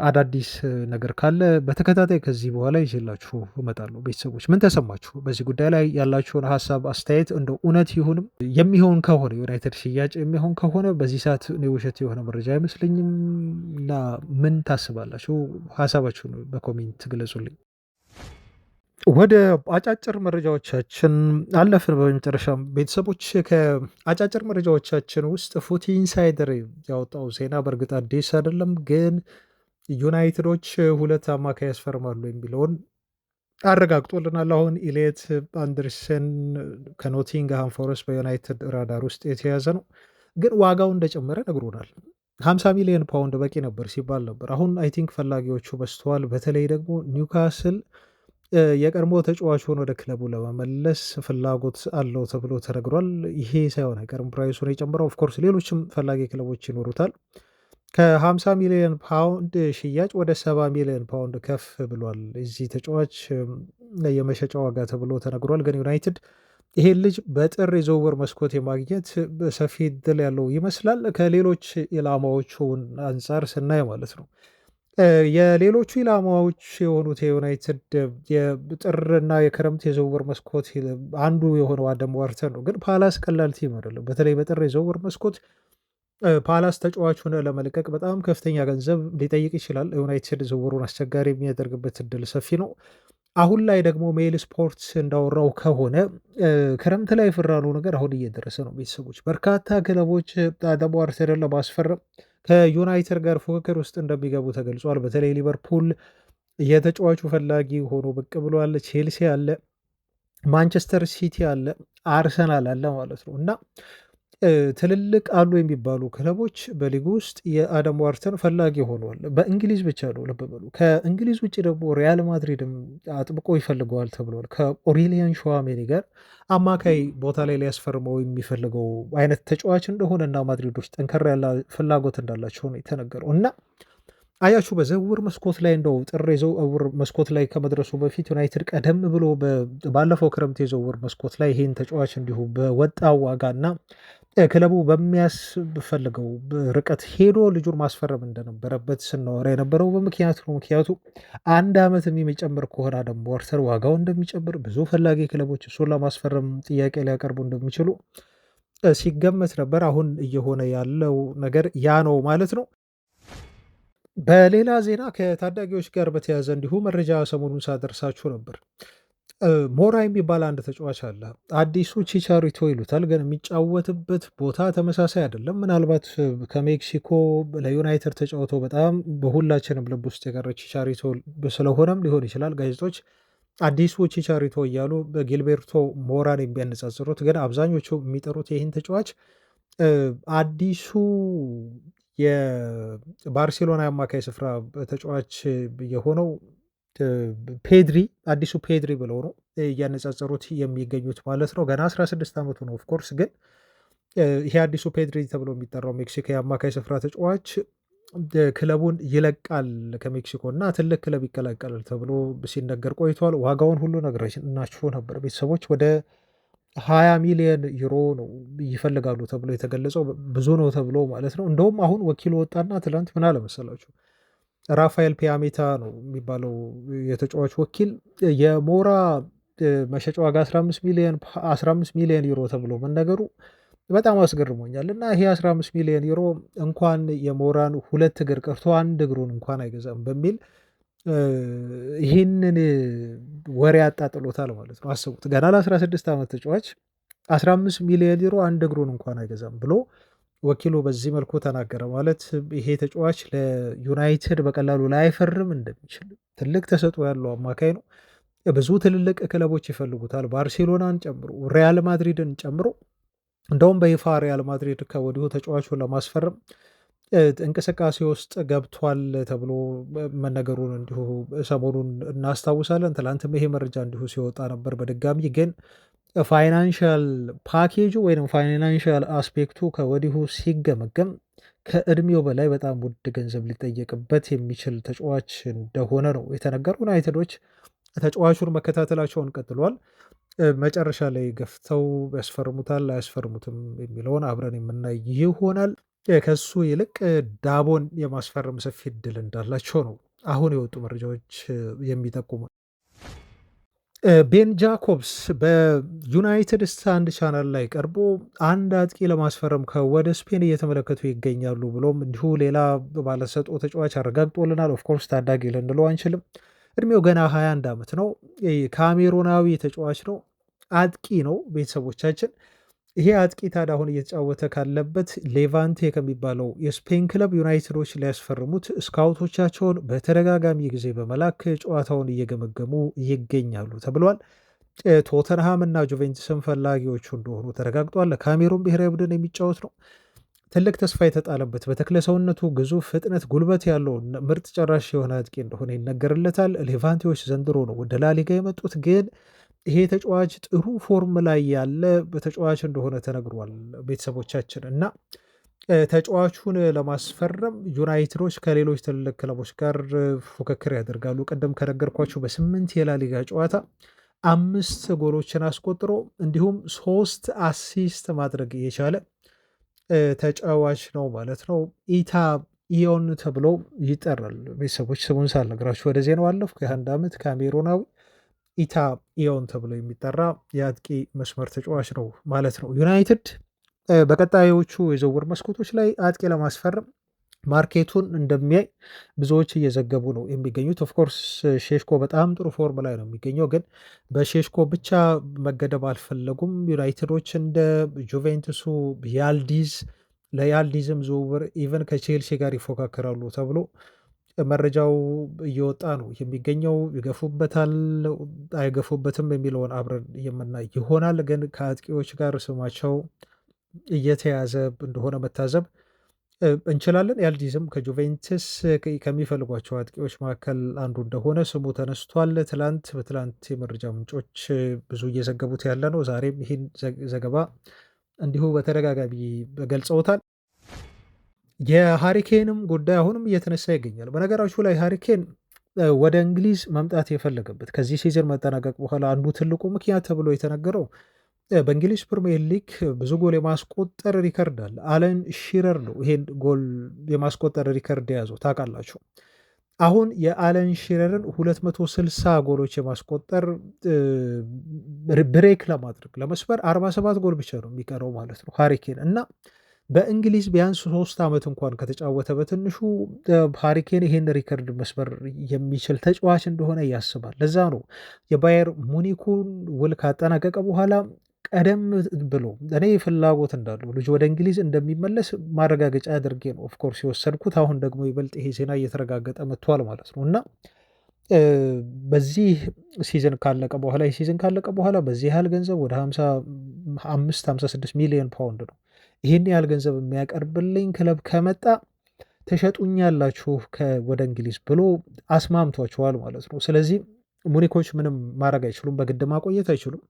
አዳዲስ ነገር ካለ በተከታታይ ከዚህ በኋላ ይዤላችሁ እመጣለሁ። ቤተሰቦች ምን ተሰማችሁ? በዚህ ጉዳይ ላይ ያላችሁን ሀሳብ አስተያየት እንደ እውነት ይሁንም የሚሆን ከሆነ ዩናይትድ ሽያጭ የሚሆን ከሆነ በዚህ ሰዓት እኔ ውሸት የሆነ መረጃ አይመስለኝም። እና ምን ታስባላችሁ? ሀሳባችሁን በኮሜንት ግለጹልኝ። ወደ አጫጭር መረጃዎቻችን አለፍን። በመጨረሻም ቤተሰቦች ከአጫጭር መረጃዎቻችን ውስጥ ፉት ኢንሳይደር ያወጣው ዜና በእርግጥ አዲስ አይደለም፣ ግን ዩናይትዶች 2 አማካይ ያስፈርማሉ የሚለውን አረጋግጦልናል። አሁን ኢሌት አንደርሰን ከኖቲንግሃም ፎረስት በዩናይትድ ራዳር ውስጥ የተያዘ ነው፣ ግን ዋጋው እንደጨመረ ነግሮናል። 50 ሚሊዮን ፓውንድ በቂ ነበር ሲባል ነበር። አሁን አይ ቲንክ ፈላጊዎቹ በዝተዋል። በተለይ ደግሞ ኒውካስል የቀድሞ ተጫዋቹን ወደ ክለቡ ለመመለስ ፍላጎት አለው ተብሎ ተነግሯል። ይሄ ሳይሆን አይቀርም ፕራይሱን የጨምረው። ኦፍኮርስ ሌሎችም ፈላጊ ክለቦች ይኖሩታል። ከ50 ሚሊዮን ፓውንድ ሽያጭ ወደ 70 ሚሊዮን ፓውንድ ከፍ ብሏል እዚህ ተጫዋች የመሸጫ ዋጋ ተብሎ ተነግሯል። ግን ዩናይትድ ይሄን ልጅ በጥር የዝውውር መስኮት የማግኘት ሰፊ እድል ያለው ይመስላል። ከሌሎች ኢላማዎቹ አንጻር ስናይ ማለት ነው። የሌሎቹ ኢላማዎች የሆኑት የዩናይትድ የጥርና የክረምት የዝውውር መስኮት አንዱ የሆነው አደም ዋርተን ነው። ግን ፓላስ ቀላል ቲም አይደለም። በተለይ በጥር የዝውውር መስኮት ፓላስ ተጫዋቹን ለመልቀቅ በጣም ከፍተኛ ገንዘብ ሊጠይቅ ይችላል። ዩናይትድ ዝውውሩን አስቸጋሪ የሚያደርግበት እድል ሰፊ ነው። አሁን ላይ ደግሞ ሜል ስፖርት እንዳወራው ከሆነ ክረምት ላይ የፈራነው ነገር አሁን እየደረሰ ነው። ቤተሰቦች በርካታ ክለቦች አደም ዋርተንን ለማስፈረም ከዩናይትድ ጋር ፉክክር ውስጥ እንደሚገቡ ተገልጿል። በተለይ ሊቨርፑል የተጫዋቹ ፈላጊ ሆኖ ብቅ ብሏል። ቼልሲ አለ፣ ማንቸስተር ሲቲ አለ፣ አርሰናል አለ ማለት ነው እና ትልልቅ አሉ የሚባሉ ክለቦች በሊጉ ውስጥ የአደም ዋርተን ፈላጊ ሆኗል። በእንግሊዝ ብቻ ነው ልብ በሉ። ከእንግሊዝ ውጭ ደግሞ ሪያል ማድሪድም አጥብቆ ይፈልገዋል ተብሏል። ከኦሬሊያን ሸዋሜኒ ጋር አማካይ ቦታ ላይ ሊያስፈርመው የሚፈልገው አይነት ተጫዋች እንደሆነ እና ማድሪዶች ጠንከር ያለ ፍላጎት እንዳላቸው ነው የተነገረው። እና አያችሁ በዝውውር መስኮት ላይ እንደው ጥር የዝውውር መስኮት ላይ ከመድረሱ በፊት ዩናይትድ ቀደም ብሎ ባለፈው ክረምት የዝውውር መስኮት ላይ ይህን ተጫዋች እንዲሁ በወጣው ዋጋ እና ክለቡ በሚያስፈልገው ርቀት ሄዶ ልጁን ማስፈረም እንደነበረበት ስናወራ የነበረው በምክንያቱ ነው። ምክንያቱ 1 ዓመት የሚጨምር ከሆነ አደም ዋርተን ዋጋው እንደሚጨምር ብዙ ፈላጊ ክለቦች እሱን ለማስፈረም ጥያቄ ሊያቀርቡ እንደሚችሉ ሲገመት ነበር። አሁን እየሆነ ያለው ነገር ያ ነው ማለት ነው። በሌላ ዜና ከታዳጊዎች ጋር በተያያዘ እንዲሁ መረጃ ሰሞኑን ሳደርሳችሁ ነበር። ሞራ የሚባል አንድ ተጫዋች አለ። አዲሱ ቺቻሪቶ ይሉታል፣ ግን የሚጫወትበት ቦታ ተመሳሳይ አይደለም። ምናልባት ከሜክሲኮ ለዩናይትድ ተጫውቶ በጣም በሁላችንም ልብ ውስጥ የቀረ ቺቻሪቶ ስለሆነም ሊሆን ይችላል ጋዜጦች አዲሱ ቺቻሪቶ እያሉ በጊልቤርቶ ሞራን የሚያነጻጽሩት፣ ግን አብዛኞቹ የሚጠሩት ይህን ተጫዋች አዲሱ የባርሴሎና አማካይ ስፍራ ተጫዋች የሆነው ፔድሪ፣ አዲሱ ፔድሪ ብለው ነው እያነጻጸሩት የሚገኙት ማለት ነው። ገና 16 ዓመቱ ነው ኦፍኮርስ። ግን ይሄ አዲሱ ፔድሪ ተብሎ የሚጠራው ሜክሲኮ የአማካይ ስፍራ ተጫዋች ክለቡን ይለቃል ከሜክሲኮ እና ትልቅ ክለብ ይቀላቀላል ተብሎ ሲነገር ቆይቷል። ዋጋውን ሁሉ ነግረናችሁ ነበር ቤተሰቦች። ወደ 20 ሚሊዮን ዩሮ ነው ይፈልጋሉ ተብሎ የተገለጸው፣ ብዙ ነው ተብሎ ማለት ነው። እንደውም አሁን ወኪሉ ወጣና ትላንት ምን አለ መሰላችሁ? ራፋኤል ፒያሜታ ነው የሚባለው የተጫዋች ወኪል፣ የሞራ መሸጫ ዋጋ 15 ሚሊዮን ዩሮ ተብሎ መነገሩ በጣም አስገርሞኛል። እና ይሄ 15 ሚሊዮን ዩሮ እንኳን የሞራን 2 እግር ቀርቶ 1 እግሩን እንኳን አይገዛም በሚል ይህንን ወሬ አጣጥሎታል ማለት ነው። አስቡት፣ ገና ለ16 ዓመት ተጫዋች 15 ሚሊዮን ዩሮ 1 እግሩን እንኳን አይገዛም ብሎ ወኪሉ በዚህ መልኩ ተናገረ ማለት ይሄ ተጫዋች ለዩናይትድ በቀላሉ ላይፈርም እንደሚችል፣ ትልቅ ተሰጥኦ ያለው አማካይ ነው። ብዙ ትልልቅ ክለቦች ይፈልጉታል፣ ባርሴሎናን ጨምሮ ሪያል ማድሪድን ጨምሮ። እንደውም በይፋ ሪያል ማድሪድ ከወዲሁ ተጫዋቹን ለማስፈረም እንቅስቃሴ ውስጥ ገብቷል ተብሎ መነገሩን እንዲሁ ሰሞኑን እናስታውሳለን። ትላንትም ይሄ መረጃ እንዲሁ ሲወጣ ነበር። በድጋሚ ግን ፋይናንሻል ፓኬጁ ወይም ፋይናንሻል አስፔክቱ ከወዲሁ ሲገመገም ከእድሜው በላይ በጣም ውድ ገንዘብ ሊጠየቅበት የሚችል ተጫዋች እንደሆነ ነው የተነገሩ። ዩናይትዶች ተጫዋቹን መከታተላቸውን ቀጥሏል። መጨረሻ ላይ ገፍተው ያስፈርሙታል አያስፈርሙትም የሚለውን አብረን የምናይ ይሆናል። ከሱ ይልቅ ዳቦን የማስፈረም ሰፊ እድል እንዳላቸው ነው አሁን የወጡ መረጃዎች የሚጠቁሙ። ቤን ጃኮብስ በዩናይትድ ስታንድ ቻናል ላይ ቀርቦ አንድ አጥቂ ለማስፈረም ከወደ ስፔን እየተመለከቱ ይገኛሉ ብሎም እንዲሁ ሌላ ባለተሰጥኦ ተጫዋች አረጋግጦልናል። ኦፍኮርስ ታዳጊ ልንለው አንችልም። እድሜው ገና 21 ዓመት ነው። ካሜሮናዊ ተጫዋች ነው። አጥቂ ነው ቤተሰቦቻችን። ይሄ አጥቂ ታዲያ አሁን እየተጫወተ ካለበት ሌቫንቴ ከሚባለው የስፔን ክለብ ዩናይትዶች ሊያስፈርሙት ስካውቶቻቸውን በተደጋጋሚ ጊዜ በመላክ ጨዋታውን እየገመገሙ ይገኛሉ ተብሏል። ቶተንሃም እና ጁቬንትስን ፈላጊዎቹ እንደሆኑ ተረጋግጧል። ለካሜሩን ብሔራዊ ቡድን የሚጫወት ነው። ትልቅ ተስፋ የተጣለበት በተክለ ሰውነቱ ግዙፍ ፍጥነት፣ ጉልበት ያለው ምርጥ ጨራሽ የሆነ አጥቂ እንደሆነ ይነገርለታል። ሌቫንቴዎች ዘንድሮ ነው ወደ ላሊጋ የመጡት፣ ግን ይሄ ተጫዋች ጥሩ ፎርም ላይ ያለ ተጫዋች እንደሆነ ተነግሯል ቤተሰቦቻችን። እና ተጫዋቹን ለማስፈረም ዩናይትዶች ከሌሎች ትልልቅ ክለቦች ጋር ፉክክር ያደርጋሉ። ቀደም ከነገርኳቸው በ8 የላሊጋ ጨዋታ 5 ጎሎችን አስቆጥሮ እንዲሁም 3 አሲስት ማድረግ የቻለ ተጫዋች ነው ማለት ነው። ኢታ ኢዮን ተብሎ ይጠራል ቤተሰቦች። ስሙን ሳልነግራችሁ ወደ ዜናው አለፍኩ። የ21 ዓመት ካሜሮናዊ ኢታ ኢዮን ተብሎ የሚጠራ የአጥቂ መስመር ተጫዋች ነው ማለት ነው። ዩናይትድ በቀጣዮቹ የዝውውር መስኮቶች ላይ አጥቂ ለማስፈረም ማርኬቱን እንደሚያይ ብዙዎች እየዘገቡ ነው የሚገኙት። ኦፍኮርስ ሼሽኮ በጣም ጥሩ ፎርም ላይ ነው የሚገኘው፣ ግን በሼሽኮ ብቻ መገደብ አልፈለጉም ዩናይትዶች። እንደ ጁቬንቱሱ ያልዲዝ፣ ለያልዲዝም ዝውውር ኢቨን ከቼልሲ ጋር ይፎካከራሉ ተብሎ መረጃው እየወጣ ነው የሚገኘው። ይገፉበታል አይገፉበትም የሚለውን አብረን የምናይ ይሆናል። ግን ከአጥቂዎች ጋር ስማቸው እየተያዘ እንደሆነ መታዘብ እንችላለን። ያልዲዝም ከጁቬንትስ ከሚፈልጓቸው አጥቂዎች መካከል አንዱ እንደሆነ ስሙ ተነስቷል። በትላንት የመረጃ ምንጮች ብዙ እየዘገቡት ያለ ነው። ዛሬም ይህን ዘገባ እንዲሁ በተደጋጋሚ ገልጸውታል። የሃሪኬንም ጉዳይ አሁንም እየተነሳ ይገኛል። በነገራችሁ ላይ ሃሪኬን ወደ እንግሊዝ መምጣት የፈለገበት ከዚህ ሲዝን መጠናቀቅ በኋላ አንዱ ትልቁ ምክንያት ተብሎ የተነገረው በእንግሊዝ ፕሪሚየር ሊግ ብዙ ጎል የማስቆጠር ሪከርድ አለ። አለን ሺረር ነው ይሄን ጎል የማስቆጠር ሪከርድ የያዘው ታውቃላችሁ። አሁን የአለን ሺረርን 260 ጎሎች የማስቆጠር ብሬክ ለማድረግ ለመስበር 47 ጎል ብቻ ነው የሚቀረው ማለት ነው ሃሪኬን። እና በእንግሊዝ ቢያንስ 3 ዓመት እንኳን ከተጫወተ በትንሹ ሃሪኬን ይሄን ሪከርድ መስበር የሚችል ተጫዋች እንደሆነ ያስባል። ለዛ ነው የባየር ሙኒኩን ውል ካጠናቀቀ በኋላ ቀደም ብሎ እኔ ፍላጎት እንዳለው ልጅ ወደ እንግሊዝ እንደሚመለስ ማረጋገጫ አድርጌ ነው ኦፍኮርስ የወሰድኩት። አሁን ደግሞ ይበልጥ ይሄ ዜና እየተረጋገጠ መጥቷል ማለት ነው። እና በዚህ ሲዝን ካለቀ በኋላ የሲዝን ካለቀ በኋላ በዚህ ያህል ገንዘብ ወደ 55-56 ሚሊዮን ፓውንድ ነው። ይህን ያህል ገንዘብ የሚያቀርብልኝ ክለብ ከመጣ ተሸጡኛላችሁ ወደ እንግሊዝ ብሎ አስማምቷቸዋል ማለት ነው። ስለዚህ ሙኒኮች ምንም ማድረግ አይችሉም፣ በግድ ማቆየት አይችሉም።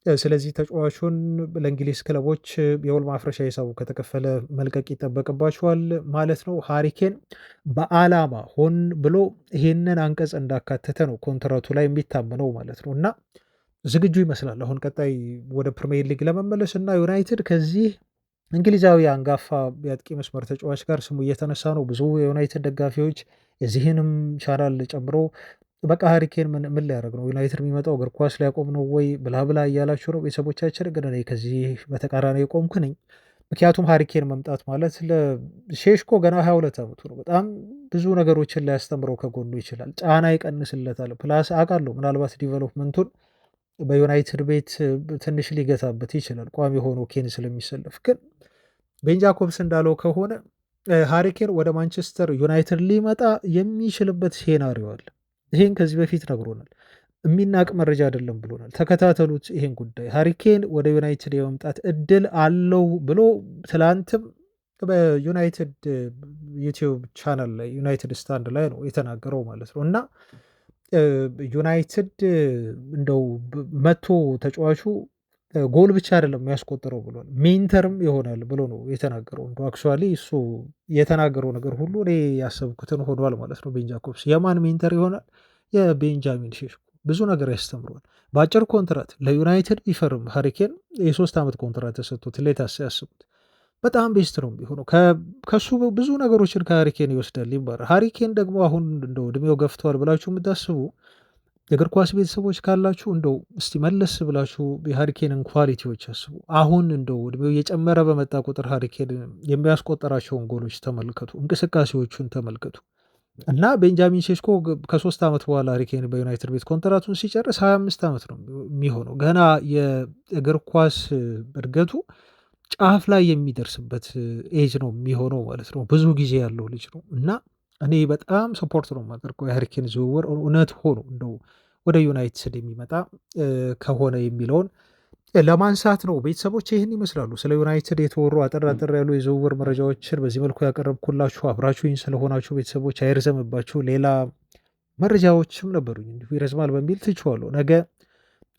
ስለዚህ ተጫዋቹን ለእንግሊዝ ክለቦች የውል ማፍረሻ ሂሳቡ ከተከፈለ መልቀቅ ይጠበቅባቸዋል ማለት ነው። ሃሪኬን በዓላማ ሆን ብሎ ይህንን አንቀጽ እንዳካተተ ነው ኮንትራቱ ላይ የሚታመነው ማለት ነው። እና ዝግጁ ይመስላል አሁን ቀጣይ ወደ ፕሪሚየር ሊግ ለመመለስ እና ዩናይትድ ከዚህ እንግሊዛዊ አንጋፋ የአጥቂ መስመር ተጫዋች ጋር ስሙ እየተነሳ ነው። ብዙ የዩናይትድ ደጋፊዎች የዚህንም ቻናል ጨምሮ በቃ ሃሪኬን ምን ሊያደርግ ነው? ዩናይትድ የሚመጣው እግር ኳስ ሊያቆም ነው ወይ ብላ እያላችሁ ነው ቤተሰቦቻችን። ግን እኔ ከዚህ በተቃራኒ የቆምኩ ነኝ። ምክንያቱም ሃሪኬን መምጣት ማለት ለሼሽኮ ገና 22 ዓመቱ ነው። በጣም ብዙ ነገሮችን ሊያስተምረው ከጎኑ ይችላል። ጫና ይቀንስለታል። ፕላስ አውቃለሁ ምናልባት ዲቨሎፕመንቱን በዩናይትድ ቤት ትንሽ ሊገታበት ይችላል ቋሚ ሆኖ ኬን ስለሚሰለፍ። ግን ቤን ጃኮብስ እንዳለው ከሆነ ሃሪኬን ወደ ማንቸስተር ዩናይትድ ሊመጣ የሚችልበት ሴናሪዮ አለ። ይሄን ከዚህ በፊት ነግሮናል። የሚናቅ መረጃ አይደለም ብሎናል። ተከታተሉት ይሄን ጉዳይ። ሃሪኬን ወደ ዩናይትድ የመምጣት እድል አለው ብሎ ትላንትም በዩናይትድ ዩቲዩብ ቻናል ላይ ዩናይትድ ስታንድ ላይ ነው የተናገረው ማለት ነው። እና ዩናይትድ እንደው መቶ ተጫዋቹ ጎል ብቻ አይደለም የሚያስቆጥረው ብሏል፣ ሜንተርም ይሆናል ብሎ ነው የተናገረው። እንደ አክቹዋሊ እሱ የተናገረው ነገር ሁሉ እኔ ያሰብኩትን ሆኗል ማለት ነው። ቤን ጃኮብስ የማን ሜንተር ይሆናል? የቤንጃሚን ሼሽኮ። ብዙ ነገር ያስተምረዋል። በአጭር ኮንትራት ለዩናይትድ ቢፈርም ሃሪኬን የ3 ዓመት ኮንትራት ተሰጥቶት ሌታስ ያስቡት። በጣም ቤስት ነው ቢሆነው ከሱ ብዙ ነገሮችን ከሃሪኬን ይወስዳል ይባላል። ሃሪኬን ደግሞ አሁን እንደው እድሜው ገፍተዋል ብላችሁ የምታስቡ የእግር ኳስ ቤተሰቦች ካላችሁ እንደው እስቲ መለስ ብላችሁ የሃሪኬንን ኳሊቲዎች አስቡ። አሁን እንደው እድሜው እየጨመረ በመጣ ቁጥር ሃሪኬን የሚያስቆጠራቸውን ጎሎች ተመልከቱ፣ እንቅስቃሴዎቹን ተመልከቱ። እና ቤንጃሚን ሴስኮ ከ3 ዓመት በኋላ ሃሪኬን በዩናይትድ ቤት ኮንትራቱን ሲጨርስ 25 ዓመት ነው የሚሆነው። ገና የእግር ኳስ እድገቱ ጫፍ ላይ የሚደርስበት ኤጅ ነው የሚሆነው ማለት ነው። ብዙ ጊዜ ያለው ልጅ ነው እና እኔ በጣም ሰፖርት ነው የማደርገው የሃሪኬን ዝውውር እውነት ሆኖ እንደው ወደ ዩናይትድ የሚመጣ ከሆነ የሚለውን ለማንሳት ነው። ቤተሰቦች ይህን ይመስላሉ ስለ ዩናይትድ የተወሩ አጠር አጠር ያሉ የዝውውር መረጃዎችን በዚህ መልኩ ያቀረብኩላችሁ። አብራችሁኝ ስለሆናችሁ ቤተሰቦች አይርዘምባችሁ። ሌላ መረጃዎችም ነበሩኝ እንዲሁ ይረዝማል በሚል ትችዋለሁ። ነገ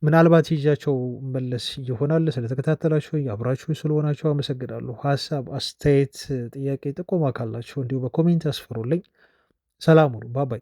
ምናልባት ይዣቸው መለስ ይሆናል። ስለተከታተላችሁ አብራችሁ ስለሆናችሁ አመሰግናለሁ። ሀሳብ አስተያየት፣ ጥያቄ፣ ጥቆማ ካላችሁ እንዲሁ በኮሜንት ያስፈሩልኝ። ሰላም ሁኑ። ባባይ